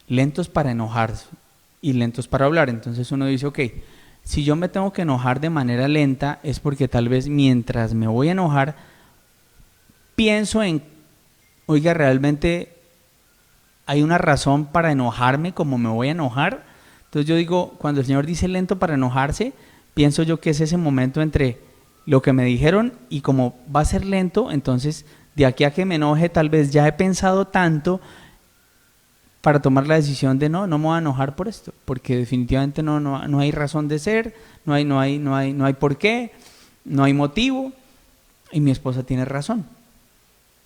lentos para enojarse y lentos para hablar. Entonces uno dice, ok, si yo me tengo que enojar de manera lenta es porque tal vez mientras me voy a enojar, pienso en, oiga, realmente hay una razón para enojarme como me voy a enojar. Entonces yo digo, cuando el Señor dice lento para enojarse, pienso yo que es ese momento entre lo que me dijeron y como va a ser lento, entonces de aquí a que me enoje tal vez ya he pensado tanto para tomar la decisión de no me voy a enojar por esto, porque definitivamente no hay razón de ser, no hay por qué, no hay motivo, y mi esposa tiene razón.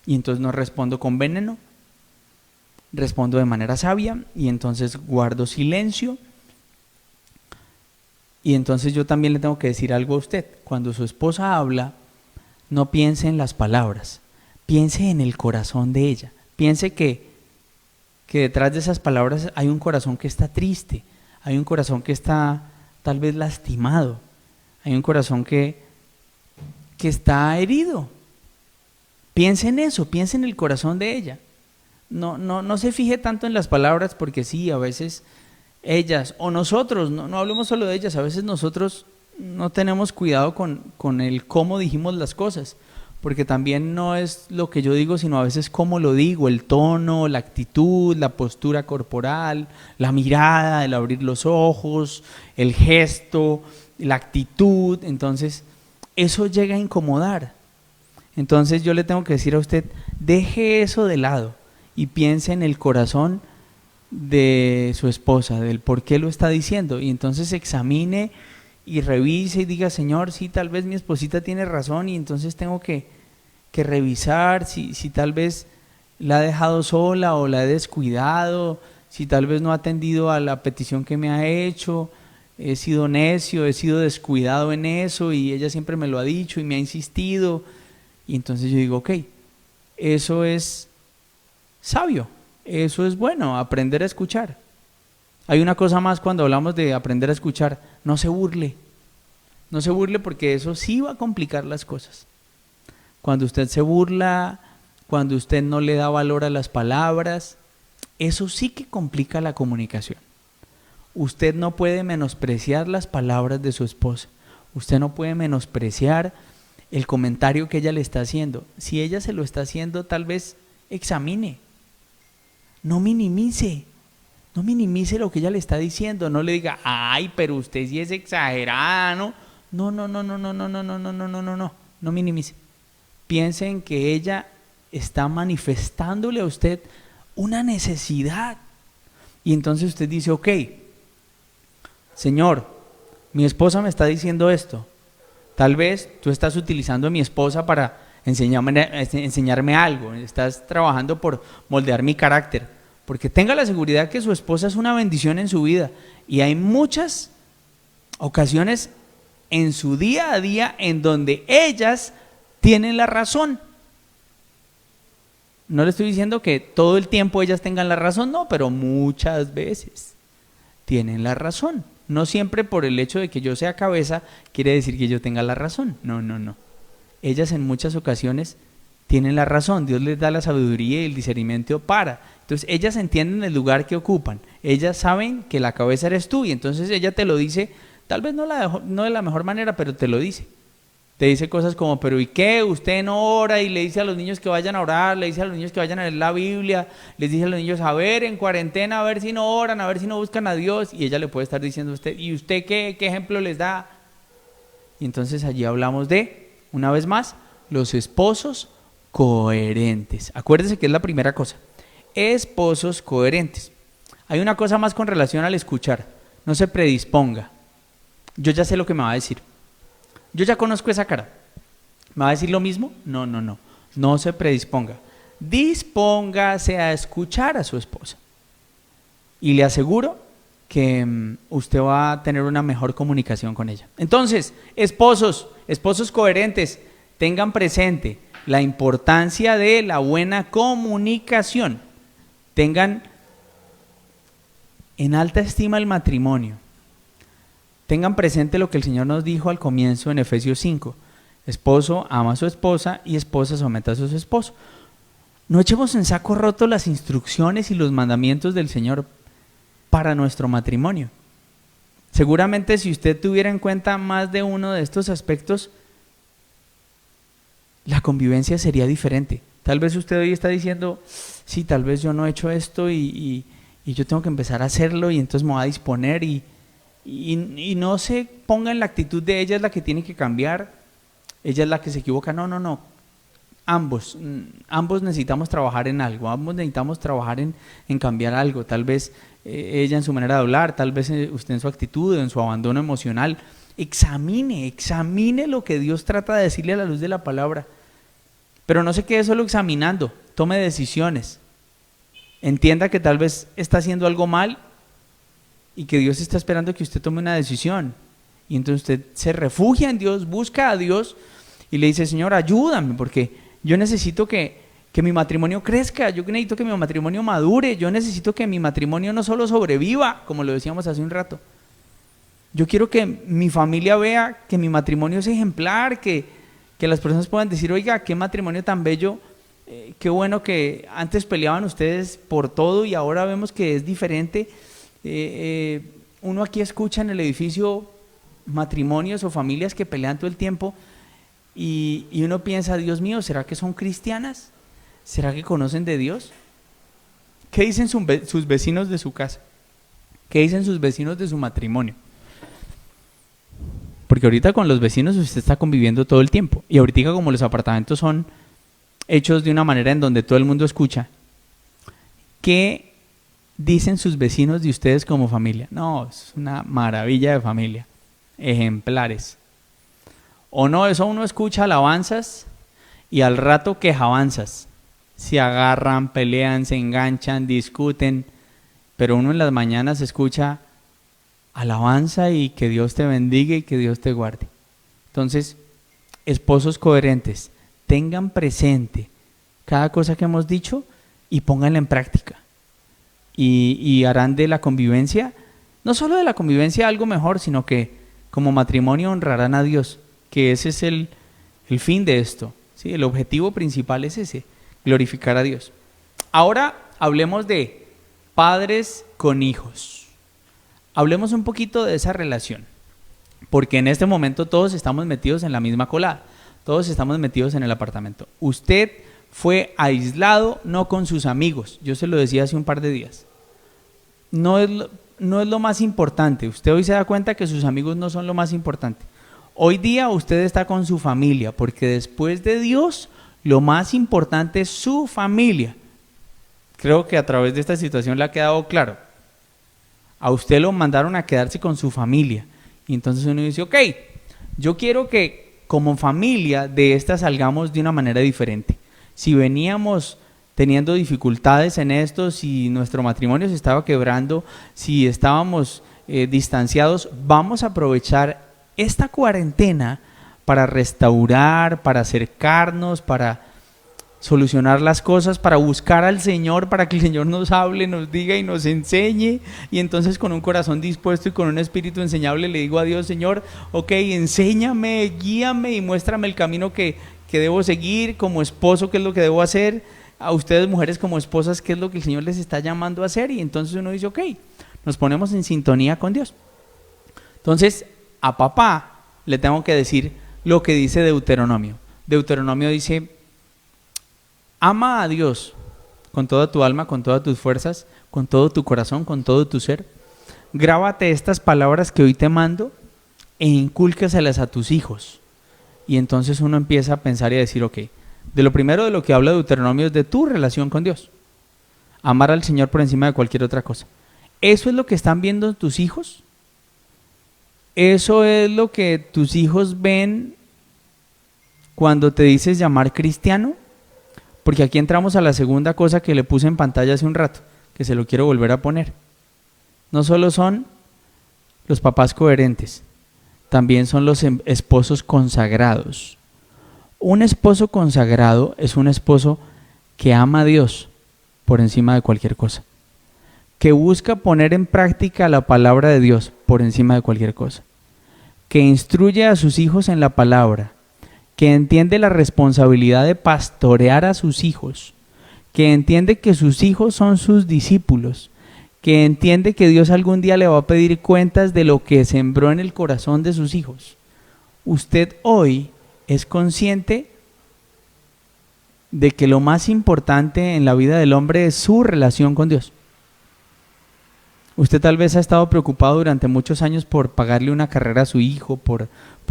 Y entonces no respondo con veneno, respondo de manera sabia y entonces guardo silencio. Y entonces yo también le tengo que decir algo a usted. Cuando su esposa habla, no piense en las palabras, piense en el corazón de ella. Piense que detrás de esas palabras hay un corazón que está triste, hay un corazón que está tal vez lastimado, hay un corazón que está herido. Piense en eso, piense en el corazón de ella. No se fije tanto en las palabras, porque sí, a veces ellas o nosotros, no hablemos solo de ellas, a veces nosotros no tenemos cuidado con el cómo dijimos las cosas, porque también no es lo que yo digo, sino a veces cómo lo digo, el tono, la actitud, la postura corporal, la mirada, el abrir los ojos, el gesto, la actitud. Entonces eso llega a incomodar. Entonces yo le tengo que decir a usted, deje eso de lado y piense en el corazón de su esposa, del por qué lo está diciendo, y entonces examine y revise y diga, Señor, sí, tal vez mi esposita tiene razón y entonces tengo que revisar si tal vez la he dejado sola o la he descuidado, si tal vez no ha atendido a la petición que me ha hecho, he sido necio, he sido descuidado en eso y ella siempre me lo ha dicho y me ha insistido. Y entonces yo digo, ok, eso es sabio, eso es bueno, aprender a escuchar. Hay una cosa más cuando hablamos de aprender a escuchar: no se burle. No se burle, porque eso sí va a complicar las cosas. Cuando usted se burla, cuando usted no le da valor a las palabras, eso sí que complica la comunicación. Usted no puede menospreciar las palabras de su esposa. Usted no puede menospreciar el comentario que ella le está haciendo. Si ella se lo está haciendo, tal vez examine. No minimice. No minimice lo que ella le está diciendo. No le diga, ay, pero usted sí es exagerada, ¿no? No. No minimice. Piense en que ella está manifestándole a usted una necesidad. Y entonces usted dice, ok, Señor, mi esposa me está diciendo esto. Tal vez tú estás utilizando a mi esposa para enseñarme algo. Estás trabajando por moldear mi carácter. Porque tenga la seguridad que su esposa es una bendición en su vida. Y hay muchas ocasiones en su día a día en donde ellas tienen la razón. No le estoy diciendo que todo el tiempo ellas tengan la razón, no, pero muchas veces tienen la razón. No siempre por el hecho de que yo sea cabeza quiere decir que yo tenga la razón. No. Ellas en muchas ocasiones tienen la razón. Dios les da la sabiduría y el discernimiento para. Entonces ellas entienden el lugar que ocupan. Ellas saben que la cabeza eres tú y entonces ella te lo dice, tal vez no de la mejor manera, pero te lo dice. Te dice cosas como, pero ¿y qué? Usted no ora, y le dice a los niños que vayan a orar, le dice a los niños que vayan a leer la Biblia, les dice a los niños, a ver, en cuarentena, a ver si no oran, a ver si no buscan a Dios, y ella le puede estar diciendo a usted, ¿y usted qué ejemplo les da? Y entonces allí hablamos de, una vez más, los esposos coherentes. Acuérdense que es la primera cosa, esposos coherentes. Hay una cosa más con relación al escuchar, no se predisponga. Yo ya sé lo que me va a decir. Yo ya conozco esa cara. ¿Me va a decir lo mismo? No se predisponga. Dispóngase a escuchar a su esposa. Y le aseguro que usted va a tener una mejor comunicación con ella. Entonces, esposos coherentes, tengan presente la importancia de la buena comunicación. Tengan en alta estima el matrimonio. Tengan presente lo que el Señor nos dijo al comienzo en Efesios 5. Esposo ama a su esposa y esposa someta a su esposo. No echemos en saco roto las instrucciones y los mandamientos del Señor para nuestro matrimonio. Seguramente si usted tuviera en cuenta más de uno de estos aspectos, la convivencia sería diferente. Tal vez usted hoy está diciendo, sí, tal vez yo no he hecho esto y yo tengo que empezar a hacerlo y entonces me voy a disponer y no se ponga en la actitud de ella es la que tiene que cambiar, ella es la que se equivoca. No. Ambos necesitamos trabajar en algo, ambos necesitamos trabajar en cambiar algo. Tal vez ella en su manera de hablar, tal vez usted en su actitud, en su abandono emocional. Examine lo que Dios trata de decirle a la luz de la palabra. Pero no se quede solo examinando, tome decisiones. Entienda que tal vez está haciendo algo mal y que Dios está esperando que usted tome una decisión. Y entonces usted se refugia en Dios, busca a Dios y le dice, Señor, ayúdame, porque yo necesito que mi matrimonio crezca, yo necesito que mi matrimonio madure, yo necesito que mi matrimonio no solo sobreviva, como lo decíamos hace un rato. Yo quiero que mi familia vea que mi matrimonio es ejemplar, que las personas puedan decir, oiga, qué matrimonio tan bello, qué bueno que antes peleaban ustedes por todo y ahora vemos que es diferente. Uno aquí escucha en el edificio matrimonios o familias que pelean todo el tiempo y uno piensa, Dios mío, ¿será que son cristianas? ¿Será que conocen de Dios? ¿Qué dicen sus vecinos de su casa? ¿Qué dicen sus vecinos de su matrimonio? Porque ahorita con los vecinos usted está conviviendo todo el tiempo y ahorita como los apartamentos son hechos de una manera en donde todo el mundo escucha, ¿qué dicen sus vecinos de ustedes como familia? No, es una maravilla de familia, ejemplares. O no, eso uno escucha alabanzas y al rato quejabanzas. Se agarran, pelean, se enganchan, discuten, pero uno en las mañanas escucha alabanza y que Dios te bendiga y que Dios te guarde. Entonces, esposos coherentes, tengan presente cada cosa que hemos dicho y pónganla en práctica. Y harán de la convivencia, no solo de la convivencia algo mejor, sino que como matrimonio honrarán a Dios, que ese es el fin de esto, ¿sí? El objetivo principal es ese, glorificar a Dios. Ahora hablemos de padres con hijos. Hablemos un poquito de esa relación, porque en este momento todos estamos metidos en la misma colada, todos estamos metidos en el apartamento. Usted fue aislado, no con sus amigos, yo se lo decía hace un par de días. No es lo más importante, usted hoy se da cuenta que sus amigos no son lo más importante. Hoy día usted está con su familia, porque después de Dios, lo más importante es su familia. Creo que a través de esta situación le ha quedado claro. A usted lo mandaron a quedarse con su familia. Y entonces uno dice, ok, yo quiero que como familia de esta salgamos de una manera diferente. Si veníamos teniendo dificultades en esto, si nuestro matrimonio se estaba quebrando, si estábamos distanciados, vamos a aprovechar esta cuarentena para restaurar, para acercarnos, para solucionar las cosas, para buscar al Señor, para que el Señor nos hable, nos diga y nos enseñe. Y entonces con un corazón dispuesto y con un espíritu enseñable le digo a Dios, Señor, ok, enséñame, guíame y muéstrame el camino que debo seguir como esposo, qué es lo que debo hacer. A ustedes mujeres como esposas, qué es lo que el Señor les está llamando a hacer. Y entonces uno dice, ok, nos ponemos en sintonía con Dios. Entonces a papá le tengo que decir lo que dice Deuteronomio. Deuteronomio dice, ama a Dios con toda tu alma, con todas tus fuerzas, con todo tu corazón, con todo tu ser. Grábate estas palabras que hoy te mando e incúlcaselas a tus hijos. Y entonces uno empieza a pensar y a decir, ok, de lo primero de lo que habla Deuteronomio es de tu relación con Dios. Amar al Señor por encima de cualquier otra cosa. ¿Eso es lo que están viendo tus hijos? ¿Eso es lo que tus hijos ven cuando te dices llamar cristiano? Porque aquí entramos a la segunda cosa que le puse en pantalla hace un rato, que se lo quiero volver a poner. No solo son los papás coherentes, también son los esposos consagrados. Un esposo consagrado es un esposo que ama a Dios por encima de cualquier cosa, que busca poner en práctica la palabra de Dios por encima de cualquier cosa, que instruye a sus hijos en la palabra, que entiende la responsabilidad de pastorear a sus hijos, que entiende que sus hijos son sus discípulos, que entiende que Dios algún día le va a pedir cuentas de lo que sembró en el corazón de sus hijos. Usted hoy es consciente de que lo más importante en la vida del hombre es su relación con Dios. Usted tal vez ha estado preocupado durante muchos años por pagarle una carrera a su hijo, por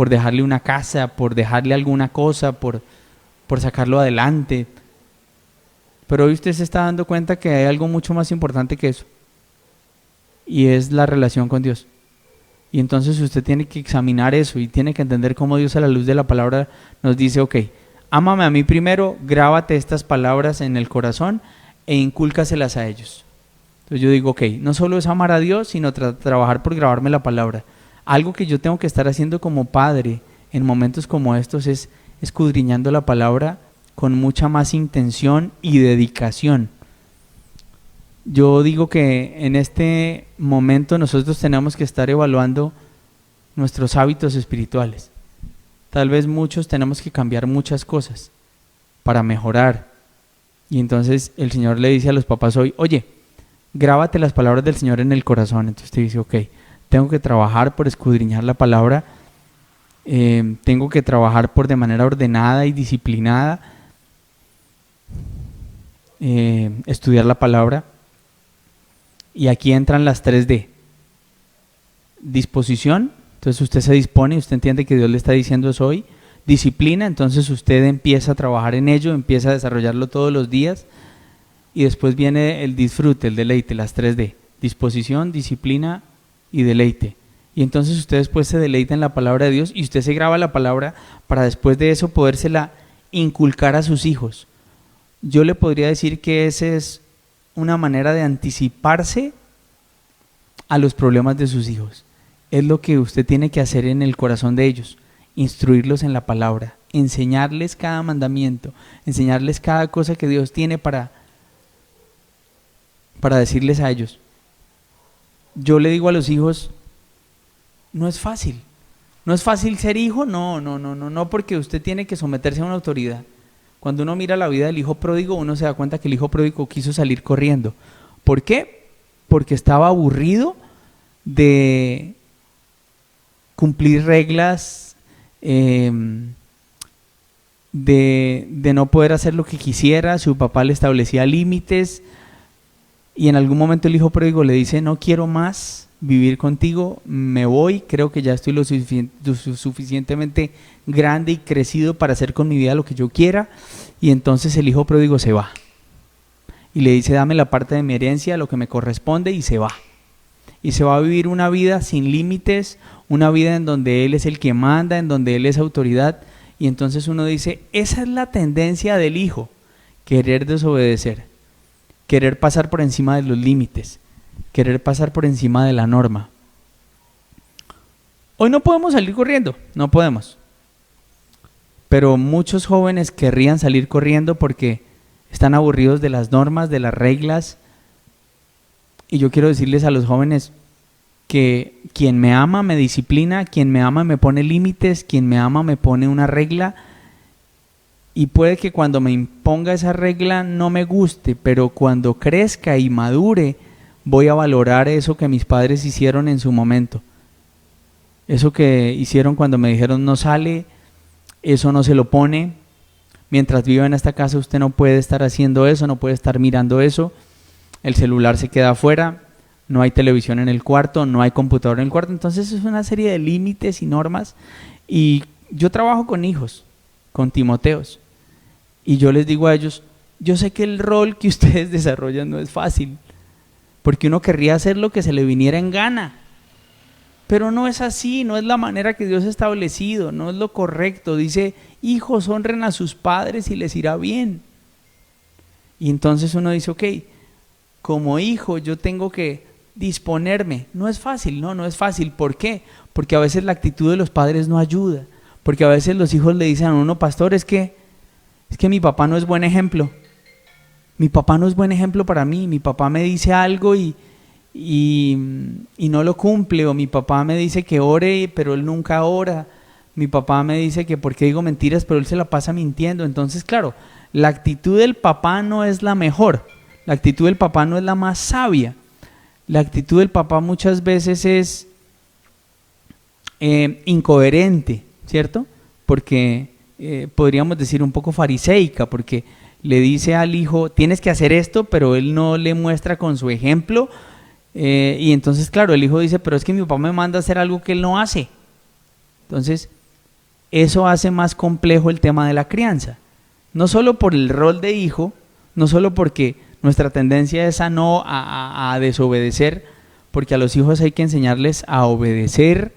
dejarle una casa, por dejarle alguna cosa, por sacarlo adelante. Pero hoy usted se está dando cuenta que hay algo mucho más importante que eso. Y es la relación con Dios. Y entonces usted tiene que examinar eso y tiene que entender cómo Dios a la luz de la palabra nos dice, ok, ámame a mí primero, grábate estas palabras en el corazón e incúlcaselas a ellos. Entonces yo digo, ok, no solo es amar a Dios, sino trabajar por grabarme la palabra. Algo que yo tengo que estar haciendo como padre en momentos como estos es escudriñando la palabra con mucha más intención y dedicación. Yo digo que en este momento nosotros tenemos que estar evaluando nuestros hábitos espirituales. Tal vez muchos tenemos que cambiar muchas cosas para mejorar. Y entonces el Señor le dice a los papás hoy, oye, grábate las palabras del Señor en el corazón. Entonces te dice, ok, tengo que trabajar por escudriñar la palabra, tengo que trabajar por de manera ordenada y disciplinada, estudiar la palabra. Y aquí entran las 3D. Disposición, entonces usted se dispone, usted entiende que Dios le está diciendo eso hoy. Disciplina, entonces usted empieza a trabajar en ello, empieza a desarrollarlo todos los días. Y después viene el disfrute, el deleite, las 3D. Disposición, disciplina y deleite. Y entonces usted después se deleita en la palabra de Dios y usted se graba la palabra para después de eso podérsela inculcar a sus hijos. Yo le podría decir que esa es una manera de anticiparse a los problemas de sus hijos. es lo que usted tiene que hacer en el corazón de ellos, instruirlos en la palabra, enseñarles cada mandamiento, enseñarles cada cosa que Dios tiene para decirles a ellos. Yo le digo a los hijos, no es fácil. ¿No es fácil ser hijo? No, porque usted tiene que someterse a una autoridad. Cuando uno mira la vida del hijo pródigo, uno se da cuenta que el hijo pródigo quiso salir corriendo. ¿Por qué? Porque estaba aburrido de cumplir reglas, de no poder hacer lo que quisiera. Su papá le establecía límites y en algún momento el hijo pródigo le dice, no quiero más vivir contigo, me voy, creo que ya estoy lo suficientemente grande y crecido para hacer con mi vida lo que yo quiera. Y entonces el hijo pródigo se va y le dice, dame la parte de mi herencia, lo que me corresponde, y se va. Y se va a vivir una vida sin límites, una vida en donde él es el que manda, en donde él es autoridad. Y entonces uno dice, esa es la tendencia del hijo, querer desobedecer, querer pasar por encima de los límites, querer pasar por encima de la norma. Hoy no podemos salir corriendo, no podemos. Pero muchos jóvenes querrían salir corriendo porque están aburridos de las normas, de las reglas. Y yo quiero decirles a los jóvenes que quien me ama me disciplina, quien me ama me pone límites, quien me ama me pone una regla. Y puede que cuando me imponga esa regla no me guste, pero cuando crezca y madure, voy a valorar eso que mis padres hicieron en su momento. Eso que hicieron cuando me dijeron no sale, eso no se lo pone. Mientras viva en esta casa usted no puede estar haciendo eso, no puede estar mirando eso. El celular se queda afuera, no hay televisión en el cuarto, no hay computador en el cuarto. Entonces es una serie de límites y normas. Y yo trabajo con hijos, con Timoteos. Y yo les digo a ellos, yo sé que el rol que ustedes desarrollan no es fácil, porque uno querría hacer lo que se le viniera en gana, pero no es así, no es la manera que Dios ha establecido, no es lo correcto. Dice, hijos, honren a sus padres y les irá bien. Y entonces uno dice, ok, como hijo yo tengo que disponerme. No es fácil, no es fácil. ¿Por qué? Porque a veces la actitud de los padres no ayuda, porque a veces los hijos le dicen a uno, pastor, es que mi papá no es buen ejemplo. Mi papá no es buen ejemplo para mí. Mi papá me dice algo y no lo cumple, o mi papá me dice que ore, pero él nunca ora. Mi papá me dice que por qué digo mentiras, pero él se la pasa mintiendo. Entonces, claro, la actitud del papá no es la mejor. La actitud del papá no es la más sabia. La actitud del papá muchas veces es incoherente, ¿cierto? Porque podríamos decir un poco fariseica, porque le dice al hijo, tienes que hacer esto, pero él no le muestra con su ejemplo. Y entonces, claro, el hijo dice, pero es que mi papá me manda a hacer algo que él no hace. Entonces, eso hace más complejo el tema de la crianza. No solo por el rol de hijo, no solo porque nuestra tendencia es a desobedecer, porque a los hijos hay que enseñarles a obedecer,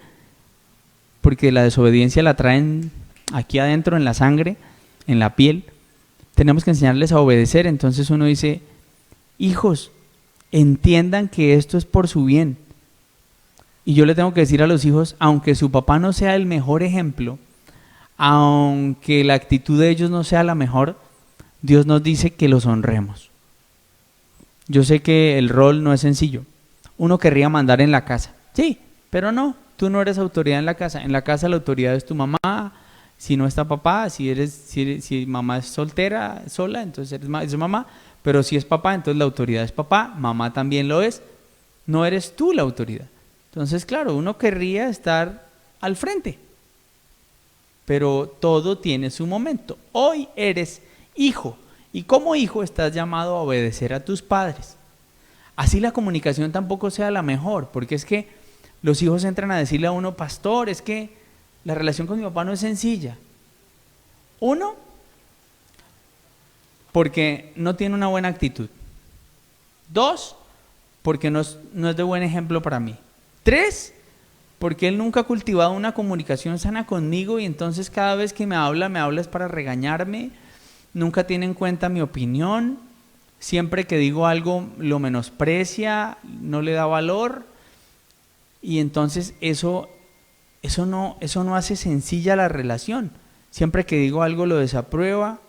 porque la desobediencia la traen aquí adentro en la sangre, en la piel. Tenemos que enseñarles a obedecer. Entonces uno dice, hijos, entiendan que esto es por su bien. Y yo le tengo que decir a los hijos, aunque su papá no sea el mejor ejemplo, aunque la actitud de ellos no sea la mejor, Dios nos dice que los honremos. Yo sé que el rol no es sencillo. Uno querría mandar en la casa, sí, pero no, tú no eres autoridad en la casa. En la casa la autoridad es tu mamá. Si no está papá, si mamá es soltera, sola, entonces es mamá. Pero si es papá, entonces la autoridad es papá, mamá también lo es. No eres tú la autoridad. Entonces, claro, uno querría estar al frente, pero todo tiene su momento. Hoy eres hijo y como hijo estás llamado a obedecer a tus padres. Así la comunicación tampoco sea la mejor, porque es que los hijos entran a decirle a uno, pastor, es que la relación con mi papá no es sencilla. Uno, porque no tiene una buena actitud. Dos, porque no es de buen ejemplo para mí. Tres, porque él nunca ha cultivado una comunicación sana conmigo y entonces cada vez que me habla es para regañarme, nunca tiene en cuenta mi opinión, siempre que digo algo lo menosprecia, no le da valor. Y entonces eso no hace sencilla la relación. Siempre que digo algo lo desaprueba,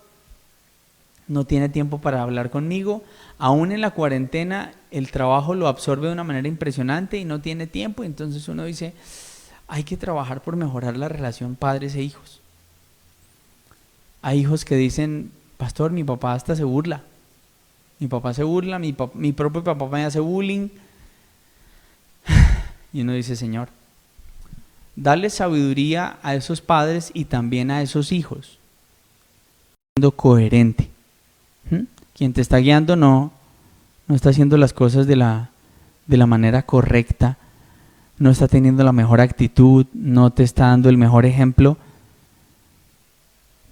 no tiene tiempo para hablar conmigo. Aún en la cuarentena el trabajo lo absorbe de una manera impresionante y no tiene tiempo. Entonces uno dice, hay que trabajar por mejorar la relación padres e hijos. Hay hijos que dicen, pastor, mi papá hasta se burla. Mi papá se burla, mi propio papá me hace bullying. Y uno dice, Señor, dale sabiduría a esos padres y también a esos hijos. Siendo coherente. Quien te está guiando no está haciendo las cosas de la manera correcta, no está teniendo la mejor actitud, no te está dando el mejor ejemplo.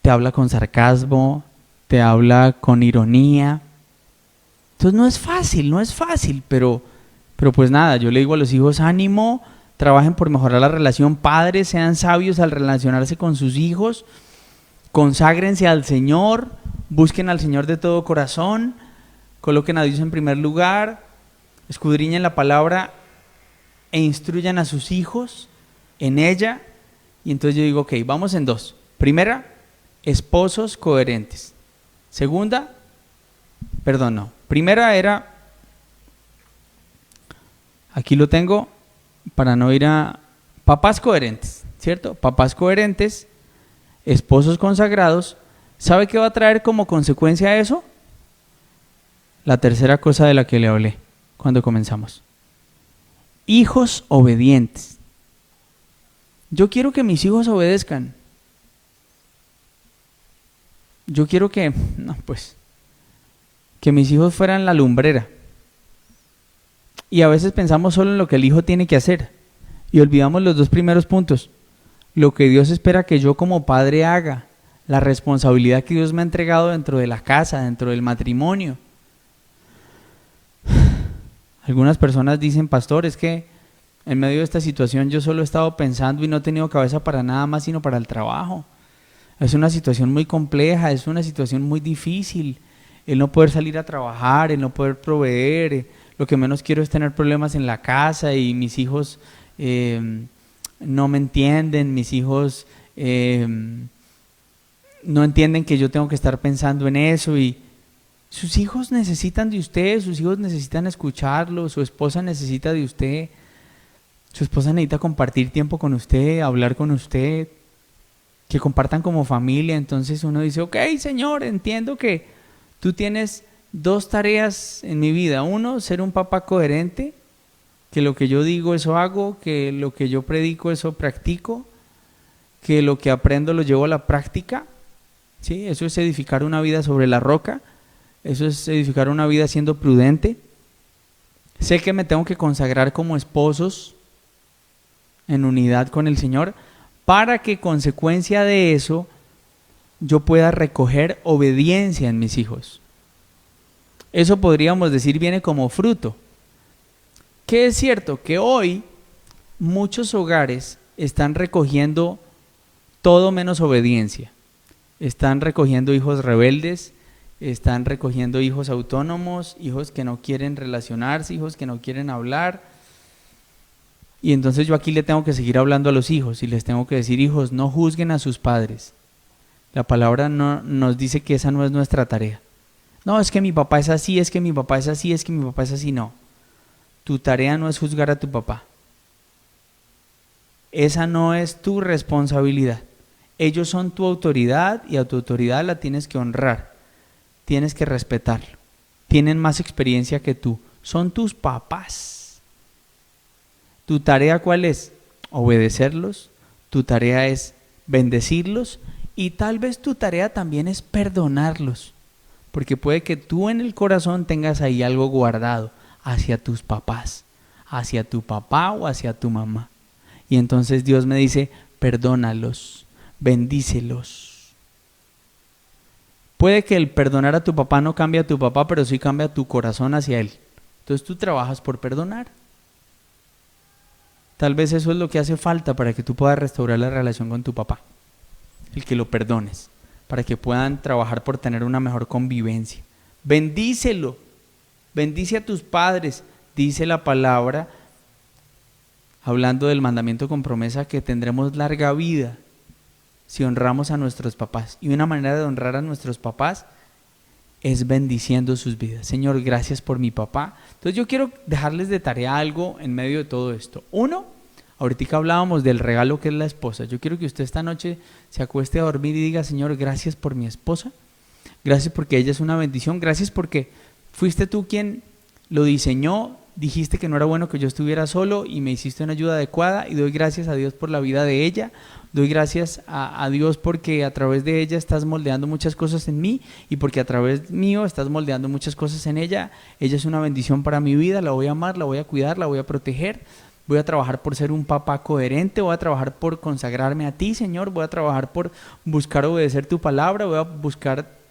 Te habla con sarcasmo, te habla con ironía. Entonces no es fácil, pero pues nada, yo le digo a los hijos, ánimo, trabajen por mejorar la relación, padres, sean sabios al relacionarse con sus hijos, conságrense al Señor, busquen al Señor de todo corazón, coloquen a Dios en primer lugar, escudriñen la palabra e instruyan a sus hijos en ella. Y entonces yo digo, ok, vamos en dos. Primera, esposos coherentes. Primera era, aquí lo tengo para no ir a papás coherentes, ¿cierto? Papás coherentes, esposos consagrados. ¿Sabe qué va a traer como consecuencia a eso? La tercera cosa de la que le hablé cuando comenzamos. Hijos obedientes. Yo quiero que mis hijos obedezcan. Yo quiero que mis hijos fueran la lumbrera. Y a veces pensamos solo en lo que el hijo tiene que hacer y olvidamos los dos primeros puntos. Lo que Dios espera que yo como padre haga, la responsabilidad que Dios me ha entregado dentro de la casa, dentro del matrimonio. Algunas personas dicen, pastor, es que en medio de esta situación yo solo he estado pensando y no he tenido cabeza para nada más sino para el trabajo. Es una situación muy compleja, es una situación muy difícil. El no poder salir a trabajar, el no poder proveer, lo que menos quiero es tener problemas en la casa y mis hijos no me entienden, mis hijos no entienden que yo tengo que estar pensando en eso. Y sus hijos necesitan de usted, sus hijos necesitan escucharlo, su esposa necesita de usted, su esposa necesita compartir tiempo con usted, hablar con usted, que compartan como familia. Entonces uno dice, ok, Señor, entiendo que tú tienes dos tareas en mi vida. Uno, ser un papá coherente, que lo que yo digo eso hago, que lo que yo predico eso practico, que lo que aprendo lo llevo a la práctica. ¿Sí? Eso es edificar una vida sobre la roca, eso es edificar una vida siendo prudente. Sé que me tengo que consagrar como esposos en unidad con el Señor para que consecuencia de eso yo pueda recoger obediencia en mis hijos. Eso podríamos decir viene como fruto. Que es cierto que hoy muchos hogares están recogiendo todo menos obediencia. Están recogiendo hijos rebeldes, están recogiendo hijos autónomos, hijos que no quieren relacionarse, hijos que no quieren hablar. Y entonces yo aquí le tengo que seguir hablando a los hijos y les tengo que decir, hijos, no juzguen a sus padres. La palabra no nos dice que esa no es nuestra tarea. No, es que mi papá es así, es que mi papá es así, es que mi papá es así. No, tu tarea no es juzgar a tu papá. Esa no es tu responsabilidad. Ellos son tu autoridad y a tu autoridad la tienes que honrar. Tienes que respetarlo. Tienen más experiencia que tú. Son tus papás. ¿Tu tarea cuál es? Obedecerlos. Tu tarea es bendecirlos. Y tal vez tu tarea también es perdonarlos. Porque puede que tú en el corazón tengas ahí algo guardado hacia tus papás, hacia tu papá o hacia tu mamá. Y entonces Dios me dice, perdónalos, bendícelos. Puede que el perdonar a tu papá no cambie a tu papá, pero sí cambia tu corazón hacia él. Entonces tú trabajas por perdonar. Tal vez eso es lo que hace falta para que tú puedas restaurar la relación con tu papá. El que lo perdones, para que puedan trabajar por tener una mejor convivencia. Bendícelo, bendice a tus padres. Dice la palabra, hablando del mandamiento con promesa que tendremos larga vida si honramos a nuestros papás. Y una manera de honrar a nuestros papás es bendiciendo sus vidas. Señor, gracias por mi papá. Entonces yo quiero dejarles de tarea algo en medio de todo esto. Uno, ahorita hablábamos del regalo que es la esposa. Yo quiero que usted esta noche se acueste a dormir y diga, Señor, gracias por mi esposa. Gracias porque ella es una bendición. Gracias porque fuiste tú quien lo diseñó. Dijiste que no era bueno que yo estuviera solo y me hiciste una ayuda adecuada, y doy gracias a Dios por la vida de ella. Doy gracias a Dios porque a través de ella estás moldeando muchas cosas en mí, y porque a través mío estás moldeando muchas cosas en ella. Ella es una bendición para mi vida, la voy a amar, la voy a cuidar, la voy a proteger. Voy a trabajar por ser un papá coherente, voy a trabajar por consagrarme a ti, Señor, voy a trabajar por buscar obedecer tu palabra, voy a buscar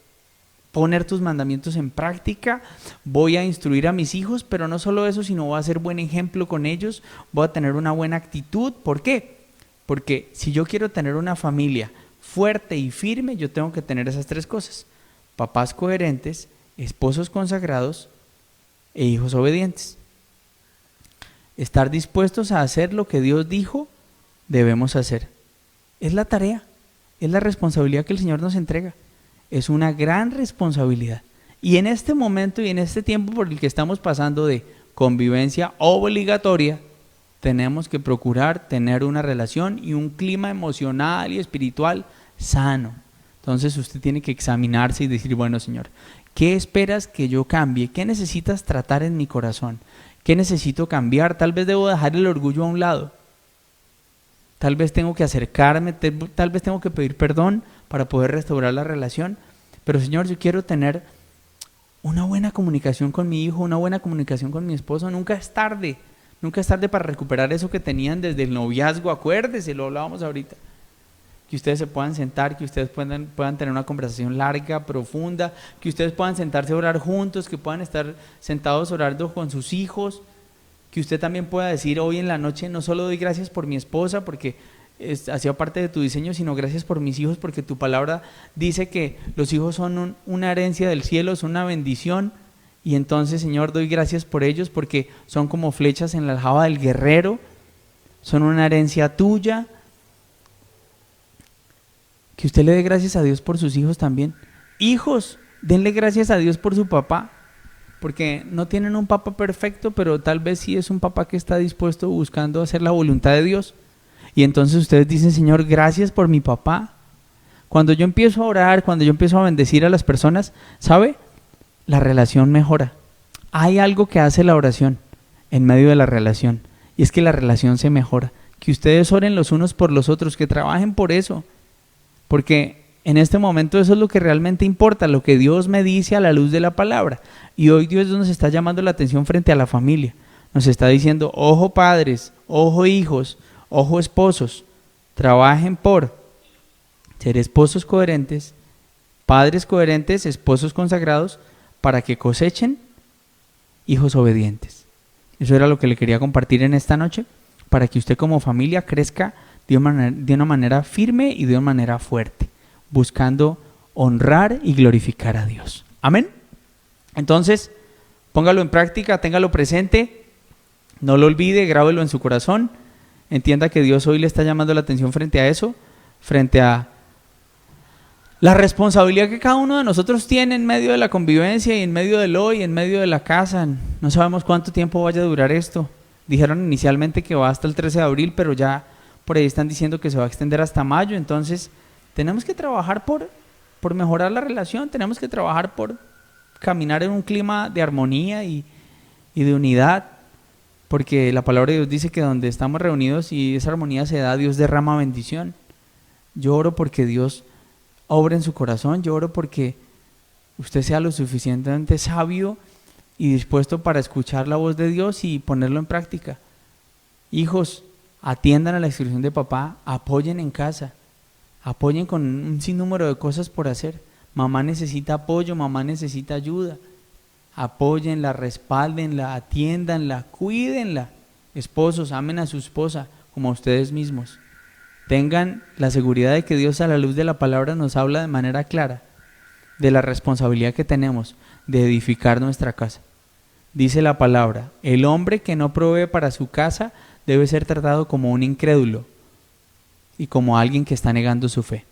poner tus mandamientos en práctica, voy a instruir a mis hijos, pero no solo eso, sino voy a ser buen ejemplo con ellos, voy a tener una buena actitud. ¿Por qué? Porque si yo quiero tener una familia fuerte y firme, yo tengo que tener esas tres cosas: papás coherentes, esposos consagrados e hijos obedientes. Estar dispuestos a hacer lo que Dios dijo debemos hacer. Es la tarea, es la responsabilidad que el Señor nos entrega. Es una gran responsabilidad. Y en este momento y en este tiempo por el que estamos pasando de convivencia obligatoria, tenemos que procurar tener una relación y un clima emocional y espiritual sano. Entonces usted tiene que examinarse y decir, bueno, Señor, ¿qué esperas que yo cambie? ¿Qué necesitas tratar en mi corazón? ¿Qué necesito cambiar? Tal vez debo dejar el orgullo a un lado. Tal vez tengo que acercarme, tal vez tengo que pedir perdón para poder restaurar la relación. Pero Señor, yo quiero tener una buena comunicación con mi hijo, una buena comunicación con mi esposo. Nunca es tarde para recuperar eso que tenían desde el noviazgo. Acuérdese, lo hablábamos ahorita. Que ustedes se puedan sentar, que ustedes puedan tener una conversación larga, profunda, que ustedes puedan sentarse a orar juntos, que puedan estar sentados orando con sus hijos, que usted también pueda decir hoy en la noche, no solo doy gracias por mi esposa porque hacía parte de tu diseño, sino gracias por mis hijos porque tu palabra dice que los hijos son una herencia del cielo, son una bendición, y entonces, Señor, doy gracias por ellos porque son como flechas en la aljaba del guerrero, son una herencia tuya. Que usted le dé gracias a Dios por sus hijos también. Hijos, denle gracias a Dios por su papá, porque no tienen un papá perfecto, pero tal vez sí es un papá que está dispuesto, buscando hacer la voluntad de Dios. Y entonces ustedes dicen, Señor, gracias por mi papá. Cuando yo empiezo a orar, cuando yo empiezo a bendecir a las personas, ¿sabe? La relación mejora. Hay algo que hace la oración en medio de la relación, y es que la relación se mejora. Que ustedes oren los unos por los otros, que trabajen por eso. Porque en este momento eso es lo que realmente importa, lo que Dios me dice a la luz de la palabra. Y hoy Dios nos está llamando la atención frente a la familia. Nos está diciendo, ojo padres, ojo hijos, ojo esposos, trabajen por ser esposos coherentes, padres coherentes, esposos consagrados, para que cosechen hijos obedientes. Eso era lo que le quería compartir en esta noche, para que usted como familia crezca de una manera firme y de una manera fuerte, buscando honrar y glorificar a Dios. Amén. Entonces, póngalo en práctica, téngalo presente, no lo olvide, grábelo en su corazón, entienda que Dios hoy le está llamando la atención frente a eso, frente a la responsabilidad que cada uno de nosotros tiene en medio de la convivencia y en medio del hoy, en medio de la casa. No sabemos cuánto tiempo vaya a durar esto. Dijeron inicialmente que va hasta el 13 de abril, pero ya por ahí están diciendo que se va a extender hasta mayo. Entonces tenemos que trabajar por mejorar la relación, tenemos que trabajar por caminar en un clima de armonía y de unidad, porque la palabra de Dios dice que donde estamos reunidos y esa armonía se da, Dios derrama bendición. Yo oro porque Dios obre en su corazón, yo oro porque usted sea lo suficientemente sabio y dispuesto para escuchar la voz de Dios y ponerlo en práctica. Hijos, atiendan a la instrucción de papá, apoyen en casa, apoyen con un sinnúmero de cosas por hacer. Mamá necesita apoyo, mamá necesita ayuda. Apóyenla, respáldenla, atiéndanla, cuídenla. Esposos, amen a su esposa como a ustedes mismos. Tengan la seguridad de que Dios a la luz de la palabra nos habla de manera clara de la responsabilidad que tenemos de edificar nuestra casa. Dice la palabra, el hombre que no provee para su casa debe ser tratado como un incrédulo y como alguien que está negando su fe.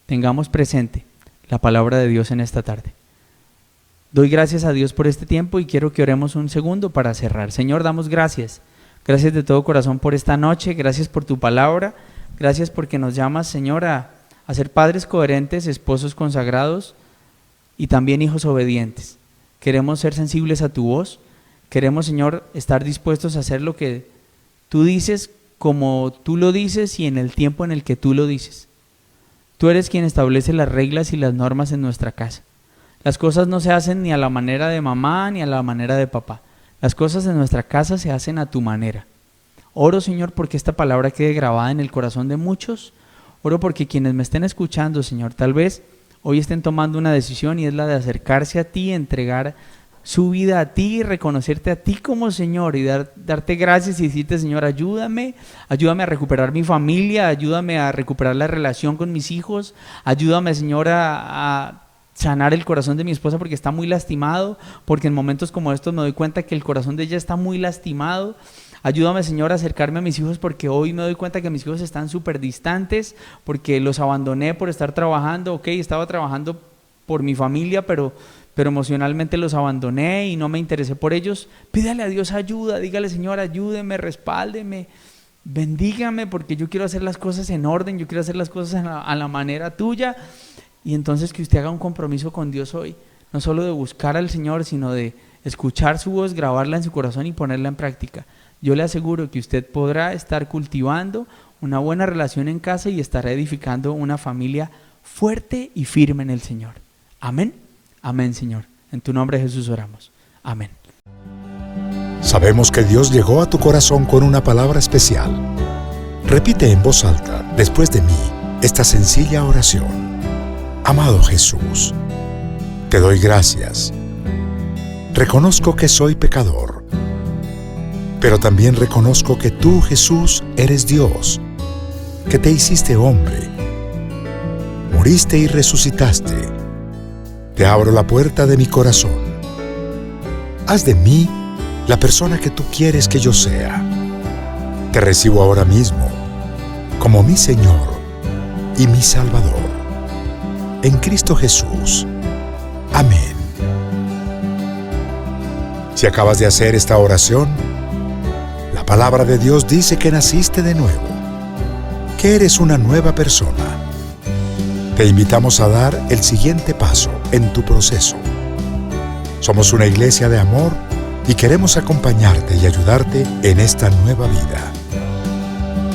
Tengamos presente la palabra de Dios en esta tarde. Doy gracias a Dios por este tiempo y quiero que oremos un segundo para cerrar. Señor, damos gracias. Gracias de todo corazón por esta noche. Gracias por tu palabra. Gracias porque nos llamas, Señor, a ser padres coherentes, esposos consagrados y también hijos obedientes. Queremos ser sensibles a tu voz. Queremos, Señor, estar dispuestos a hacer lo que tú dices, como tú lo dices y en el tiempo en el que tú lo dices. Tú eres quien establece las reglas y las normas en nuestra casa. Las cosas no se hacen ni a la manera de mamá ni a la manera de papá. Las cosas en nuestra casa se hacen a tu manera. Oro, Señor, porque esta palabra quede grabada en el corazón de muchos. Oro porque quienes me estén escuchando, Señor, tal vez hoy estén tomando una decisión y es la de acercarse a ti, entregar su vida a ti y reconocerte a ti como Señor y darte gracias y decirte, Señor, ayúdame a recuperar mi familia, ayúdame a recuperar la relación con mis hijos, ayúdame, Señor, a sanar el corazón de mi esposa porque está muy lastimado, porque en momentos como estos me doy cuenta que el corazón de ella está muy lastimado. Ayúdame, Señor, a acercarme a mis hijos porque hoy me doy cuenta que mis hijos están súper distantes, porque los abandoné por estar trabajando. Ok, estaba trabajando por mi familia, pero emocionalmente los abandoné y no me interesé por ellos. Pídale a Dios ayuda, dígale, Señor, ayúdeme, respáldeme, bendígame, porque yo quiero hacer las cosas en orden, yo quiero hacer las cosas a la manera tuya. Y entonces que usted haga un compromiso con Dios hoy, no solo de buscar al Señor, sino de escuchar su voz, grabarla en su corazón y ponerla en práctica. Yo le aseguro que usted podrá estar cultivando una buena relación en casa y estará edificando una familia fuerte y firme en el Señor. Amén. Amén, Señor. En tu nombre, Jesús, oramos. Amén. Sabemos que Dios llegó a tu corazón con una palabra especial. Repite en voz alta, después de mí, esta sencilla oración. Amado Jesús, te doy gracias. Reconozco que soy pecador, pero también reconozco que tú, Jesús, eres Dios, que te hiciste hombre, moriste y resucitaste. Te abro la puerta de mi corazón. Haz de mí la persona que tú quieres que yo sea. Te recibo ahora mismo como mi Señor y mi Salvador. En Cristo Jesús. Amén. Si acabas de hacer esta oración, la palabra de Dios dice que naciste de nuevo, que eres una nueva persona. Te invitamos a dar el siguiente paso en tu proceso. Somos una iglesia de amor y queremos acompañarte y ayudarte en esta nueva vida.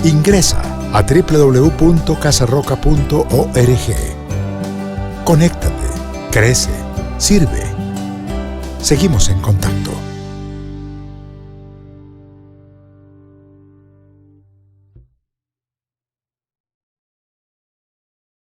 Ingresa a www.casarroca.org. Conéctate, crece, sirve. Seguimos en contacto.